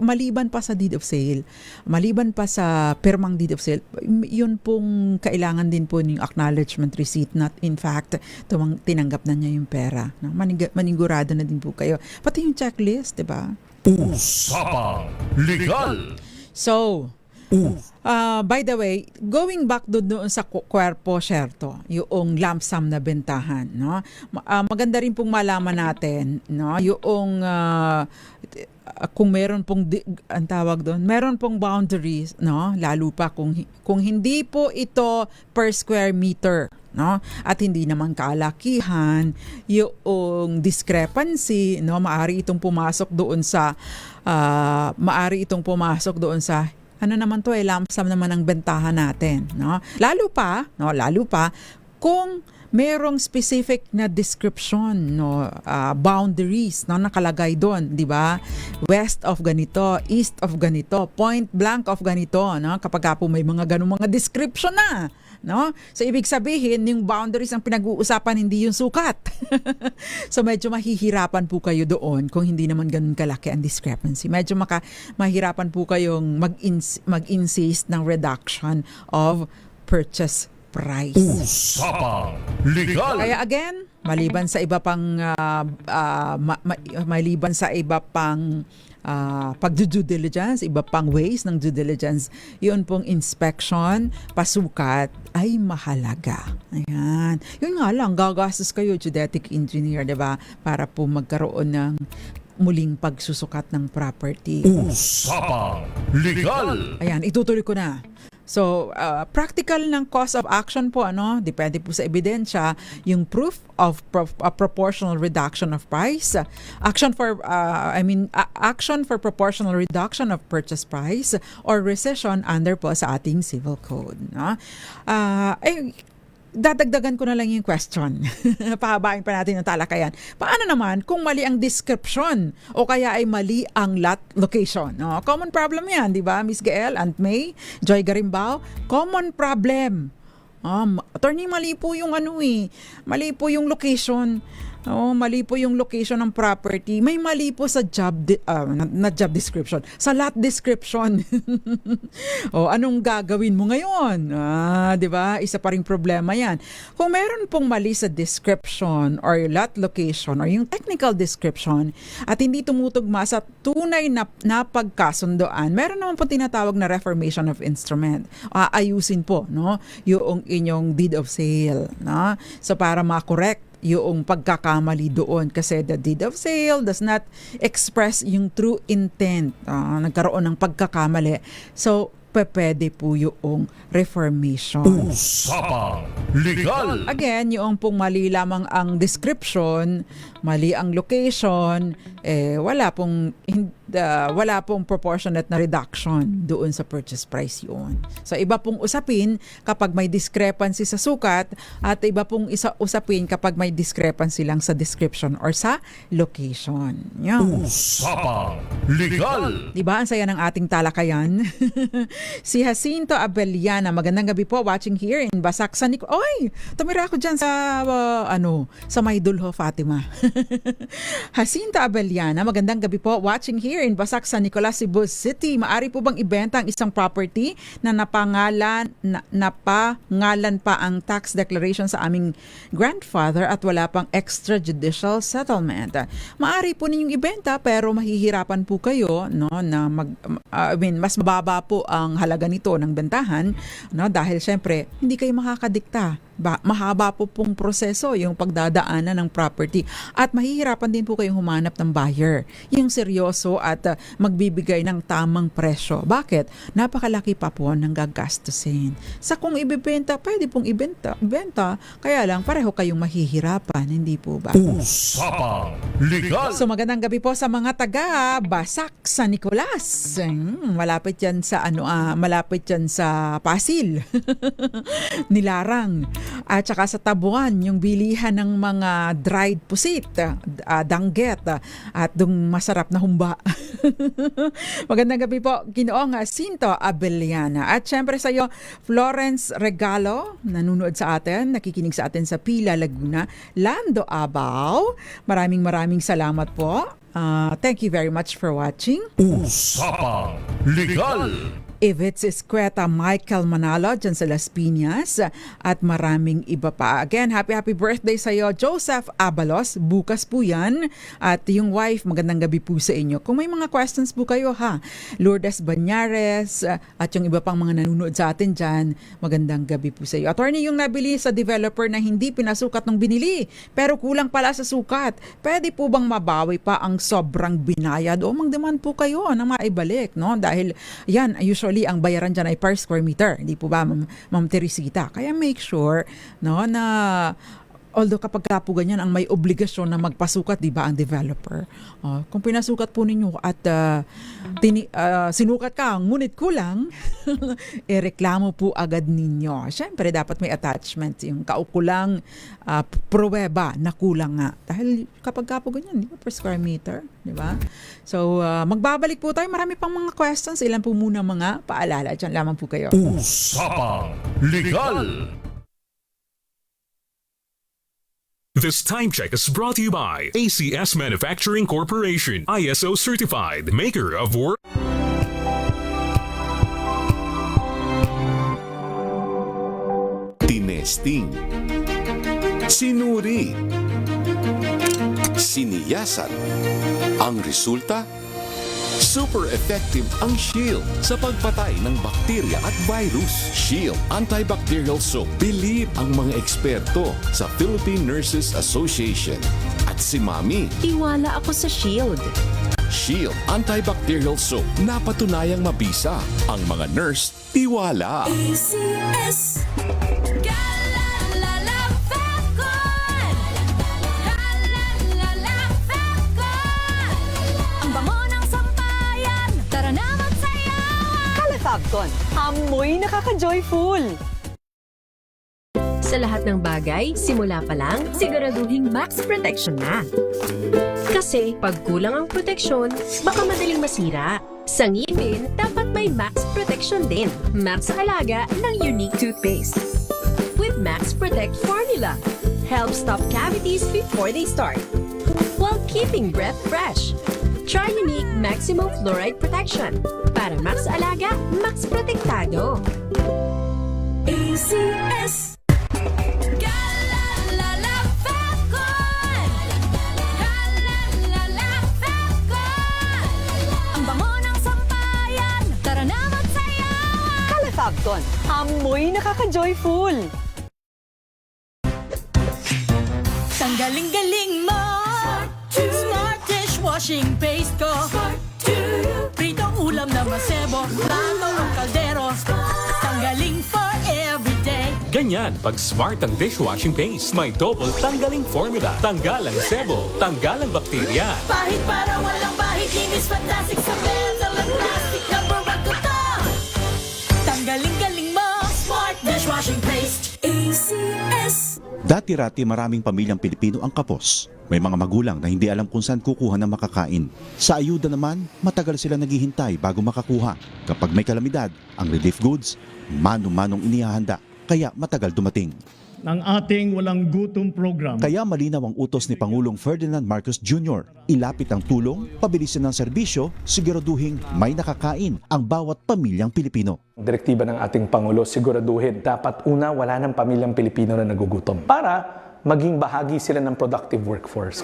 maliban pa sa deed of sale, maliban pa sa pirmang deed of sale, yun pong kailangan din po yung acknowledgement receipt na in fact, tinanggap na niya yung pera. No? Manigurado na din po kayo. Pati yung checklist, di ba? Usapang Legal! So, by the way, going back doon sa cuerpo cierto, yung lump sum na bentahan, no? Maganda rin pong malaman natin, no? Yung kung meron pong ang tawag doon, meron pong boundaries, no? Lalo pa kung hindi po ito per square meter, no? At hindi naman kalakihan, yung discrepancy, no? Maari itong pumasok doon sa naman to lump sum naman ang bentahan natin, no? Lalo pa kung merong specific na description, no, boundaries na nakalagay doon, di ba? West of ganito, east of ganito, point blank of ganito, no? Kapag po may mga ganung mga description na, no? So ibig sabihin, yung boundaries ang pinag-uusapan, hindi yung sukat. So medyo mahihirapan po kayo doon kung hindi naman ganun kalaki ang discrepancy. Medyo mahirapan po kayong mag-insist ng reduction of purchase price. Usapang Legal! Kaya again, maliban sa iba pang pag-due diligence, iba pang ways ng due diligence, yun pong inspection, pasukat, ay mahalaga. Ayan. Yun nga lang, gagastos kayo, geodetic engineer, di ba? Para po magkaroon ng muling pagsusukat ng property. Usapang Legal. Ayan, itutuloy ko na. So, practical ng cause of action po, depende po sa ebidensya, yung proof of proportional reduction of price, action for proportional reduction of purchase price or rescission under po sa ating civil code. Dadagdagan ko na lang yung question. Pahabain pa natin ang talakayan. Paano naman kung mali ang description o kaya ay mali ang lot location? Common problem yan, di ba? Miss Gael, Aunt May, Joy Garimbao, common problem. Attorney, mali po yung mali po yung location. Mali po yung location ng property. May mali po sa job description, sa lot description. Anong gagawin mo ngayon? 'Di ba? Isa pa ring problema 'yan. Kung meron pong mali sa description or lot location or yung technical description at hindi tumutugma sa tunay na pagkasundoan, meron naman po tinatawag na reformation of instrument. Ayusin po, yung inyong deed of sale, So para ma-correct yung pagkakamali doon kasi the deed of sale does not express yung true intent. Nagkaroon ng pagkakamali. So, pwede po yung reformation. Usapang Legal. Again, yung pong mali lamang ang description, mali ang location, wala pong proportionate na reduction doon sa purchase price yun. So, iba pong usapin kapag may discrepancy sa sukat at iba pong usapin kapag may discrepancy lang sa description or sa location. Yan. Usapang Legal. Diba? Ang saya ng ating talakayan. Si Jacinto Abeliana, magandang gabi po, watching here in Basak San Nicolas. Oy, tumira ako dyan sa sa Maydulho, Fatima. Jacinto Abeliana, magandang gabi po, watching here in Basak San Nicolas, Cebu City. Maari po bang ibenta ang isang property na napangalan pa ang tax declaration sa aming grandfather at wala pang extrajudicial settlement? Maari po ninyong ibenta pero mahihirapan po kayo na mas mababa po ang halaga nito ng bentahan dahil syempre hindi kayo makakadikta. Mahaba po pong proseso yung pagdadaanan ng property at mahihirapan din po kayong humanap ng buyer, yung seryoso at magbibigay ng tamang presyo. Bakit? Napakalaki pa po ng gagastusin. Sa kung ibibenta, pwede pong ibenta, kaya lang pareho kayong mahihirapan, hindi po ba? Usapang Legal. So magandang gabi po sa mga taga Basak San Nicolas. Malapit yan sa Pasil. Nilarang. At saka sa Tabuan, yung bilihan ng mga dried pusit, dangget, at dung masarap na humba. Magandang gabi po, Ginoong Jacinto Abeliana. At syempre sa iyo, Florence Regalo, nanonood sa atin, nakikinig sa atin sa Pila, Laguna, Lando Abao. Maraming salamat po. Thank you very much for watching. Usapang Legal. Ivets Escueta, Michael Manalo dyan sa Las Piñas at maraming iba pa. Again, happy birthday sa iyo, Joseph Abalos. Bukas po yan. At yung wife, magandang gabi po sa inyo. Kung may mga questions po kayo Lourdes Banyares at yung iba pang mga nanonood sa atin dyan, magandang gabi po sa iyo. Attorney, yung nabili sa developer na hindi pinasukat ng binili pero kulang pala sa sukat, pwede po bang mabawi pa ang sobrang binayad o mang-demand po kayo na maibalik? Dahil yan, usually ang bayaran dyan ay per square meter. Hindi po ba, Ma'am Teresita? Kaya make sure na although kapag po ganyan ang may obligasyon na magpasukat, di ba, ang developer. Kung pinasukat po ninyo at sinukat ka, ngunit kulang, reklamo po agad ninyo. Siyempre, dapat may attachment, yung kaukulang pruweba na kulang nga. Dahil kapag po ganyan, di ba, per square meter, di ba? So, magbabalik po tayo. Marami pang mga questions. Ilan po muna mga paalala. Diyan lamang po kayo. Usapang Legal. This time check is brought to you by ACS Manufacturing Corporation, ISO certified, maker of work. Tinesting, sinuri, siniyasan. Ang resulta, Super effective ang Shield sa pagpatay ng bakterya at virus. Shield Antibacterial Soap. Believe ang mga eksperto sa Philippine Nurses Association. At si Mami. Tiwala ako sa Shield. Shield Antibacterial Soap. Napatunayang mabisa. Ang mga nurse, tiwala. ACS. Ang bango ng sampayan. Tara na magsayawan. Calefabcon, amoy nakaka-joyful. Sa lahat ng bagay, simula pa lang, siguraduhing max protection na. Kasi pag kulang ang proteksyon, baka madaling masira. Sa ngipin, dapat may max protection din. Max sa alaga ng Unique Toothpaste. With Max Protect Formula, help stop cavities before they start, while keeping breath fresh. Try Unique Maximum Fluoride Protection. Para max sa alaga, max protektado. ACS. Calefabcon, amoy nakaka-joyful. Tanggaling-galing mo. Smart dishwashing paste ko. Pritong ulam na masebo. Plato o kaldero. Tanggaling for everyday. Ganyan pag smart ang dishwashing paste. May double tanggaling formula. Tanggal ang sebo, tanggal ang bakterya. Pahit para walang bahid. Linis fantastic sa metal at plastic. Number 1 ko to. Tanggaling-galing mo. Smart dishwashing paste. ACS. Dati-rati maraming pamilyang Pilipino ang kapos. May mga magulang na hindi alam kung saan kukuha ng makakain. Sa ayuda naman, matagal sila naghihintay bago makakuha. Kapag may kalamidad, ang relief goods, mano-manong inihahanda. Kaya matagal dumating. Ng ating walang gutom program. Kaya malinaw ang utos ni Pangulong Ferdinand Marcos Jr. Ilapit ang tulong, pabilisin ng serbisyo, siguraduhin may nakakain ang bawat pamilyang Pilipino. Direktiba ng ating Pangulo, siguraduhin dapat una wala ng pamilyang Pilipino na nagugutom para maging bahagi sila ng productive workforce.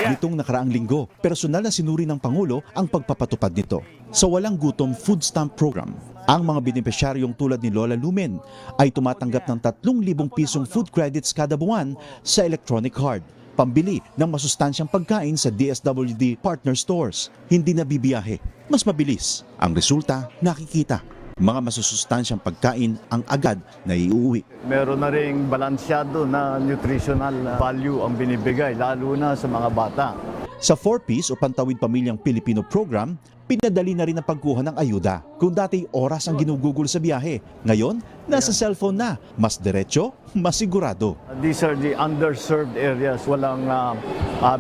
Nitong nakaraang linggo, personal na sinuri ng Pangulo ang pagpapatupad nito. Sa Walang Gutom Food Stamp Program, ang mga benepisyaryong tulad ni Lola Lumen ay tumatanggap ng 3,000 pisong food credits kada buwan sa electronic card, pambili ng masustansyang pagkain sa DSWD partner stores. Hindi na bibiyahe, mas mabilis. Ang resulta, nakikita. Mga masusustansyang pagkain ang agad na iuwi. Meron na ring balansyado na nutritional value ang binibigay, lalo na sa mga bata. Sa 4Ps o Pantawid Pamilyang Pilipino Program, pinadali na rin ang pagkuha ng ayuda. Kung dati oras ang ginugugol sa biyahe, ngayon nasa cellphone na. Mas diretso, mas sigurado. These are the underserved areas. Walang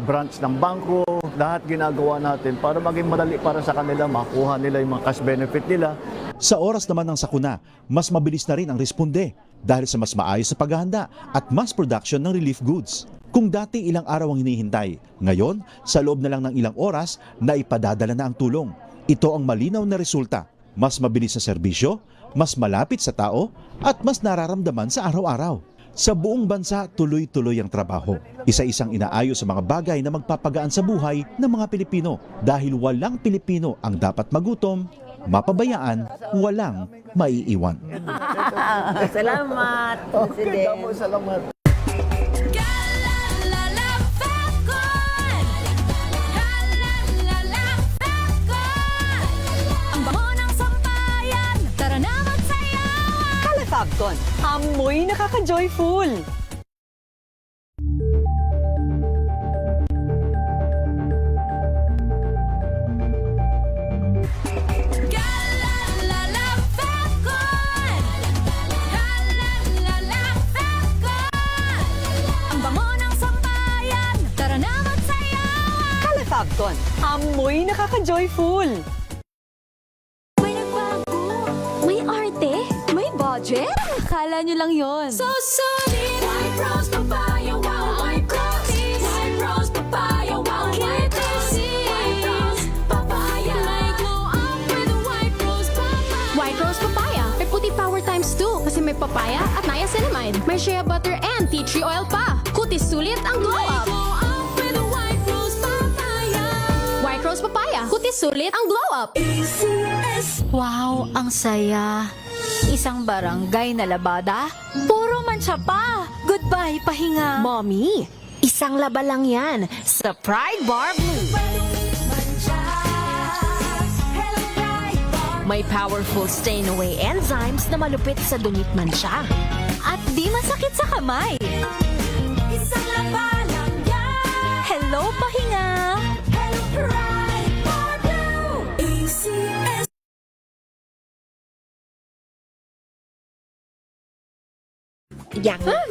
branch ng bangko. Lahat ginagawa natin para maging madali para sa kanila, makuha nila yung mga cash benefit nila. Sa oras naman ng sakuna, mas mabilis na rin ang responde dahil sa mas maayos na paghahanda at mass production ng relief goods. Kung dati ilang araw ang hinihintay, ngayon sa loob na lang ng ilang oras na ipadadala na ang tulong. Ito ang malinaw na resulta. Mas mabilis na serbisyo, mas malapit sa tao at mas nararamdaman sa araw-araw. Sa buong bansa, tuloy-tuloy ang trabaho. Isa-isang inaayos sa mga bagay na magpapagaan sa buhay ng mga Pilipino dahil walang Pilipino ang dapat magutom, mapabayaan, walang maiiwan. Salamat, President. Salamat. Calefabcon, amoy nakaka-joyful. Calefabcon, amoy nakaka-joyful. May arte? May budget? Akala nyo lang yon. So solid! White Rose Papaya, wow! White Rose! White Rose Papaya, wow! White Rose! White Rose Papaya! May glow up with White Rose Papaya! White Rose Papaya. May puti power times 2 kasi may papaya at niacinamide. May shea butter and tea tree oil pa. Kutis sulit ang glow up. Glow up with White Rose Papaya! White Rose Papaya. Kutis Sulit ang glow up. Wow, ang saya. Isang barangay na labada, puro mancha pa. Goodbye, pahinga. Mommy, isang laba lang yan sa Pride Bar Blue. May powerful stain-away enzymes na malupit sa dunit mansya. At di masakit sa kamay. Isang laba lang yan. Hello, pahinga. Hello, Pride Bar Blue. ACS.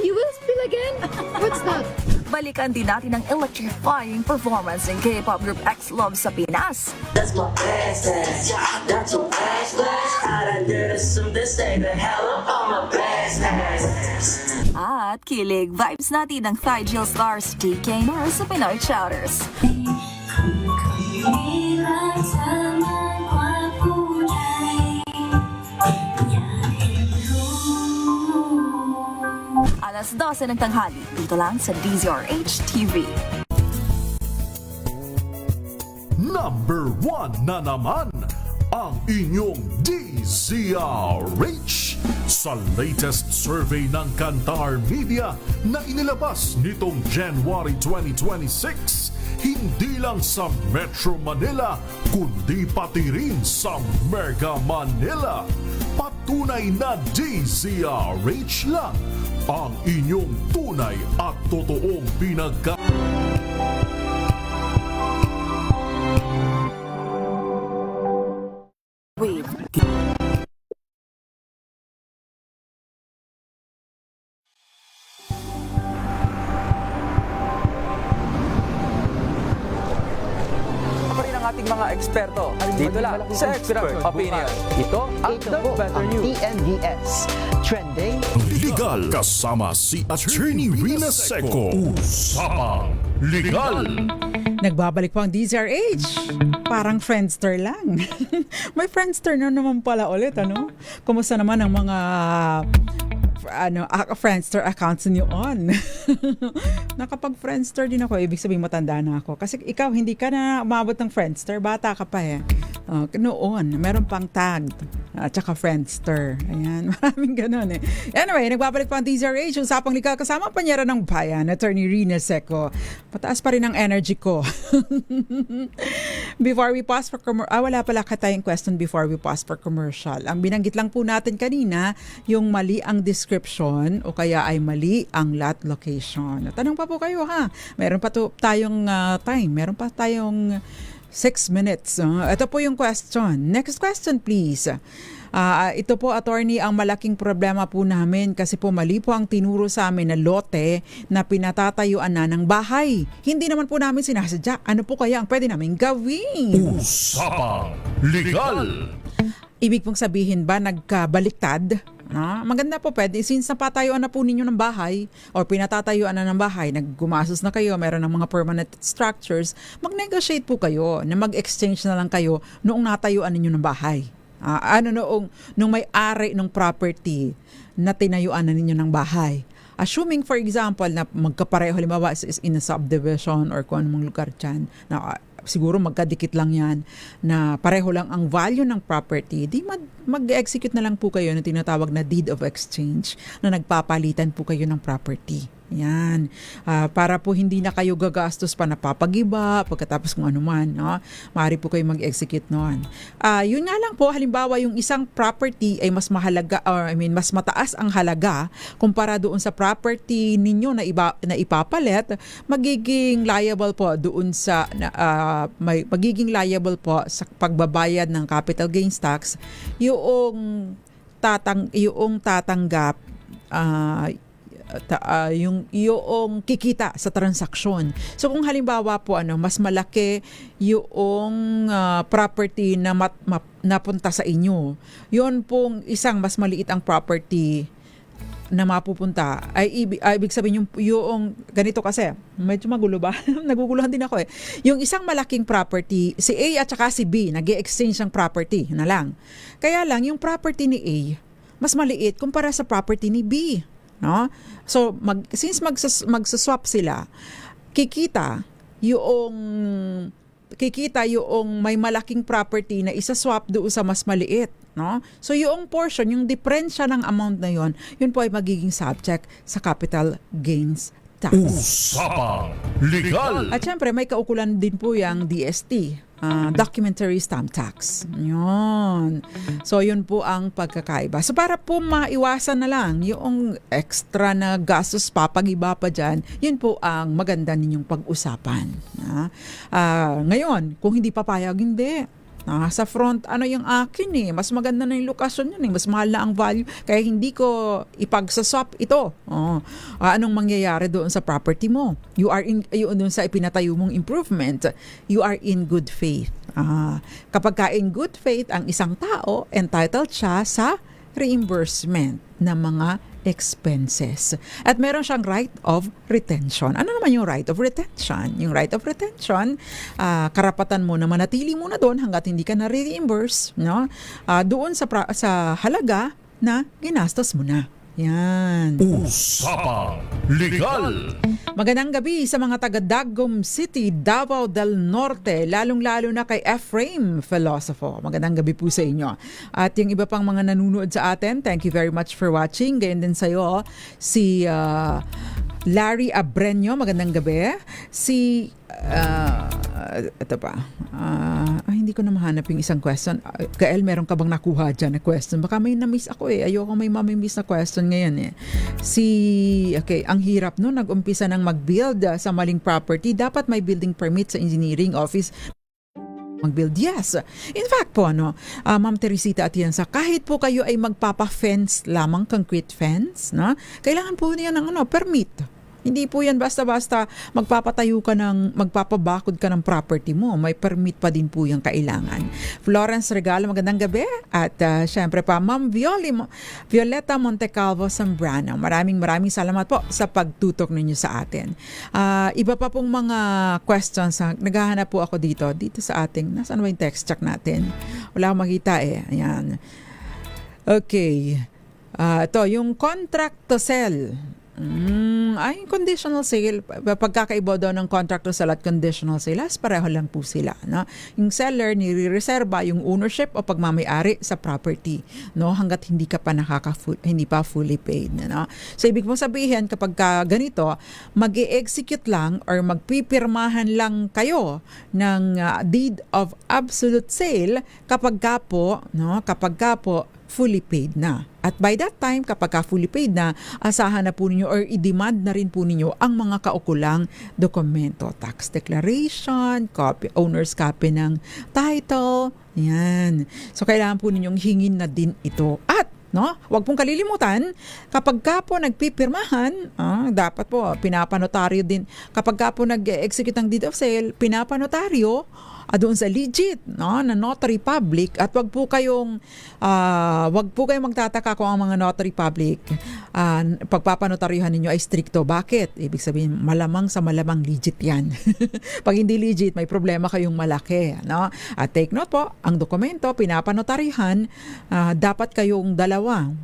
You will spill again? What's that? Balikan din natin ang electrifying performance ng K-pop group X-Love sa Pinas. That's my best ass. That's your best ass. I done did some this day. The hell up on my best ass. At kilig vibes natin ng Thai Jill Stars TK Nars sa Pinoy Chowders. Alas 12 ng tanghali, dito lang sa DZRH TV. Number 1 na naman ang inyong DZRH sa latest survey ng Kantar Media na inilabas nitong January 2026. Hindi lang sa Metro Manila, kundi pati rin sa Mega Manila. Patunay na DZRH lang ang inyong tunay at totoong pinagka... ating mga eksperto. Dito lang sa Expert Opinion. Ito ang The Better News. TNVS. Trending. Legal kasama si Attorney Rina Seco. Usapang Legal. Nagbabalik po ang DZRH. Parang Friendster lang. May Friendster na naman pala ulit, ano? Kumusta naman ang mga Friendster accounts niyo on? Nakapag-Friendster din ako, ibig sabihin matanda na ako. Kasi ikaw, hindi ka na umabot ng Friendster, bata ka pa eh. Noon, meron pang tag at saka Friendster. Ayan, maraming ganun eh. Anyway, nagbabalik po ang DZRH, usapang legal kasama ang panyera ng bayan, Attorney Rina Seco. Pataas pa rin ang energy ko. Before we pause for commercial, wala pala tayong question before we pause for commercial. Ang binanggit lang po natin kanina, yung mali ang description o kaya ay mali ang lot location. Tanong pa po kayo ha. Meron pa tayong time. Meron pa tayong 6 minutes. Ito po yung question. Next question please. Ito po, attorney, ang malaking problema po namin kasi po mali po ang tinuro sa amin na lote na pinatatayuan na ng bahay. Hindi naman po namin sinasadya. Ano po kaya ang pwede namin gawin? Usapang Legal. Ibig pong sabihin ba nagkabaliktad? Maganda po pwede. Since napatayuan na po ninyo ng bahay or pinatatayuan na ng bahay, naggumasos na kayo, meron ng mga permanent structures, mag-negotiate po kayo na mag-exchange na lang kayo noong natayuan ninyo ng bahay. Nung may-ari ng property na tinayuan na ninyo ng bahay. Assuming for example na magkapareho, halimbawa is in a subdivision or kung anong lugar dyan, na siguro magkadikit lang yan, na pareho lang ang value ng property, di mag-execute na lang po kayo ng tinatawag na deed of exchange na nagpapalitan po kayo ng property. Yan. Para po hindi na kayo gagastos pa napapagiba, pagkatapos kung ano man. Maaari po kayo mag-execute noon. Yun nga lang po, halimbawa yung isang property ay mas mahalaga, mas mataas ang halaga kumpara doon sa property ninyo na ipapalit, magiging liable po doon sa magiging liable po sa pagbabayad ng capital gains tax yung tatanggap yung kikita sa transaksyon. So kung halimbawa po mas malaki yung property na napunta sa inyo, yun pong isang mas maliit ang property na mapupunta ay ibig sabihin yung ganito kasi medyo magulo ba? Naguguluhan din ako eh. Yung isang malaking property, si A at saka si B nag-exchange ng property na lang. Kaya lang yung property ni A mas maliit kumpara sa property ni B. No? So since magsaswap sila, kikita yung kikita yung may malaking property na isa-swap doon sa mas maliit. No? So yung portion, yung diferensya ng amount na yun po ay magiging subject sa capital gains tax. Usapang Legal! At syempre, may kaukulan din po yung DST. Documentary stamp tax. Yun. So, yun po ang pagkakaiba. So, para po maiwasan na lang yung extra na gastos pa, pag-iba pa dyan, yun po ang maganda ninyong pag-usapan. Ngayon, kung hindi papayag, hindi. Sa front, ano yung akin mas maganda na yung lokasyon yun mas mahal na ang value, kaya hindi ko ipagsaswap ito. Anong mangyayari doon sa property mo? Yun doon sa ipinatayo mong improvement, you are in good faith. Kapag ka in good faith ang isang tao, entitled siya sa reimbursement ng mga expenses. At meron siyang right of retention. Ano naman yung right of retention? Yung right of retention, karapatan mo na manatili muna doon hanggat hindi ka na-reimburse, no? Doon sa halaga na ginastos mo na. Yan. Usapang Legal! Magandang gabi sa mga taga Dagum City, Davao del Norte, lalong-lalo na kay Ephraim Filosofo. Magandang gabi po sa inyo. At yung iba pang mga nanunood sa atin, thank you very much for watching. Ganyan din sa'yo, si Larry Abreño, magandang gabi. Si, ito pa, hindi ko na mahanap yung isang question. Gael, meron ka bang nakuha dyan na question? Baka may na-miss ako Ayoko may mamimiss na question ngayon ang hirap no, nag-umpisa ng mag-build sa maling property. Dapat may building permit sa engineering office. Mag-build, yes. In fact po, Ma'am Teresita Atienza, kahit po kayo ay magpapa-fence lamang, concrete fence, kailangan po niya ng permit. Hindi po yan basta-basta magpapabakod ka ng property mo. May permit pa din po yung kailangan. Florence Regalo, magandang gabi. At syempre pa, Ma'am Violeta Montecalvo Zambrano. Maraming salamat po sa pagtutok ninyo sa atin. Iba pa pong mga questions. Naghahanap po ako dito sa ating, nasaan ba yung text check natin? Wala akong makita Ayan. Okay. Ito, yung contract to sell. Conditional sale, pagkakaiba daw ng contract to sell at conditional sale, pareho lang po sila. Yung seller, nire-reserva yung ownership o pagmamayari sa property, hanggat hindi ka pa hindi pa fully paid. So, ibig mong sabihin, kapag ganito, mag-i-execute lang or magpipirmahan lang kayo ng deed of absolute sale kapag ka po fully paid na. At by that time, kapag fully paid na, asahan na po ninyo or i-demand na rin po ninyo ang mga kaukulang dokumento. Tax declaration, owner's copy ng title, yan. So, kailangan po ninyong hingin na din ito. At, huwag pong kalilimutan, kapag ka po nagpipirmahan, dapat po pinapanotaryo din. Kapag ka po nag-execute ng deed of sale, pinapanotaryo doon sa legit na notary public. At wag po kayong magtataka kung ang mga notary public pagpapanotaryuhan ninyo ay stricto. Bakit? Ibig sabihin malamang legit yan. Pag hindi legit, may problema kayong malaki. At take note po, ang dokumento pinapanotaryuhan, dapat kayong dalawa,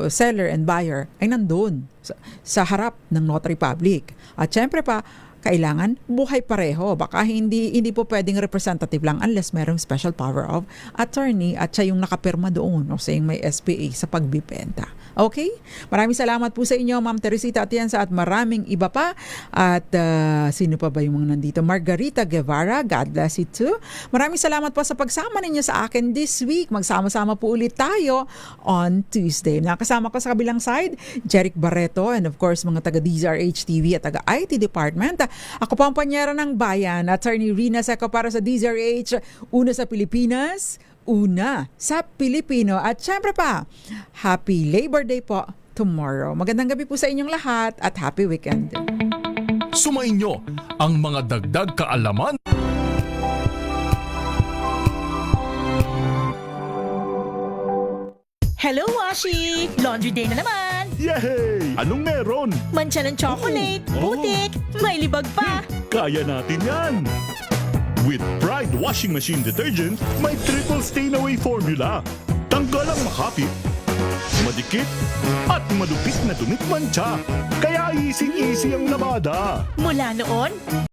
seller and buyer, ay nandun sa harap ng notary public. At syempre pa, kailangan buhay pareho. Baka hindi po pwedeng representative lang unless merong special power of attorney at siya yung nakapirma doon o siya yung may SPA sa pagbibenta. Okay? Maraming salamat po sa inyo, Ma'am Teresita Atienza, at maraming iba pa. At sino pa ba yung mga nandito? Margarita Guevara, God bless you too. Maraming salamat po sa pagsama ninyo sa akin this week. Magsama-sama po ulit tayo on Tuesday. Nakasama ko sa kabilang side, Jeric Barreto, and of course, mga taga DZRH TV at taga IT Department. Ako po ang panyera ng bayan, Attorney Rina Seco para sa DZRH, una sa Pilipinas, una sa Pilipino. At syempre pa, Happy Labor Day po tomorrow. Magandang gabi po sa inyong lahat at happy weekend. Sumainyo ang mga dagdag kaalaman. Hello, Washi! Laundry day na naman! Yay! Anong meron? Mancha ng chocolate, putik, may libag pa! Kaya natin yan! With Pride Washing Machine Detergent, may triple stain-away formula. Tanggal ang makapit, madikit, at madupit na dumit mancha. Kaya easy-easy ang labada. Mula noon,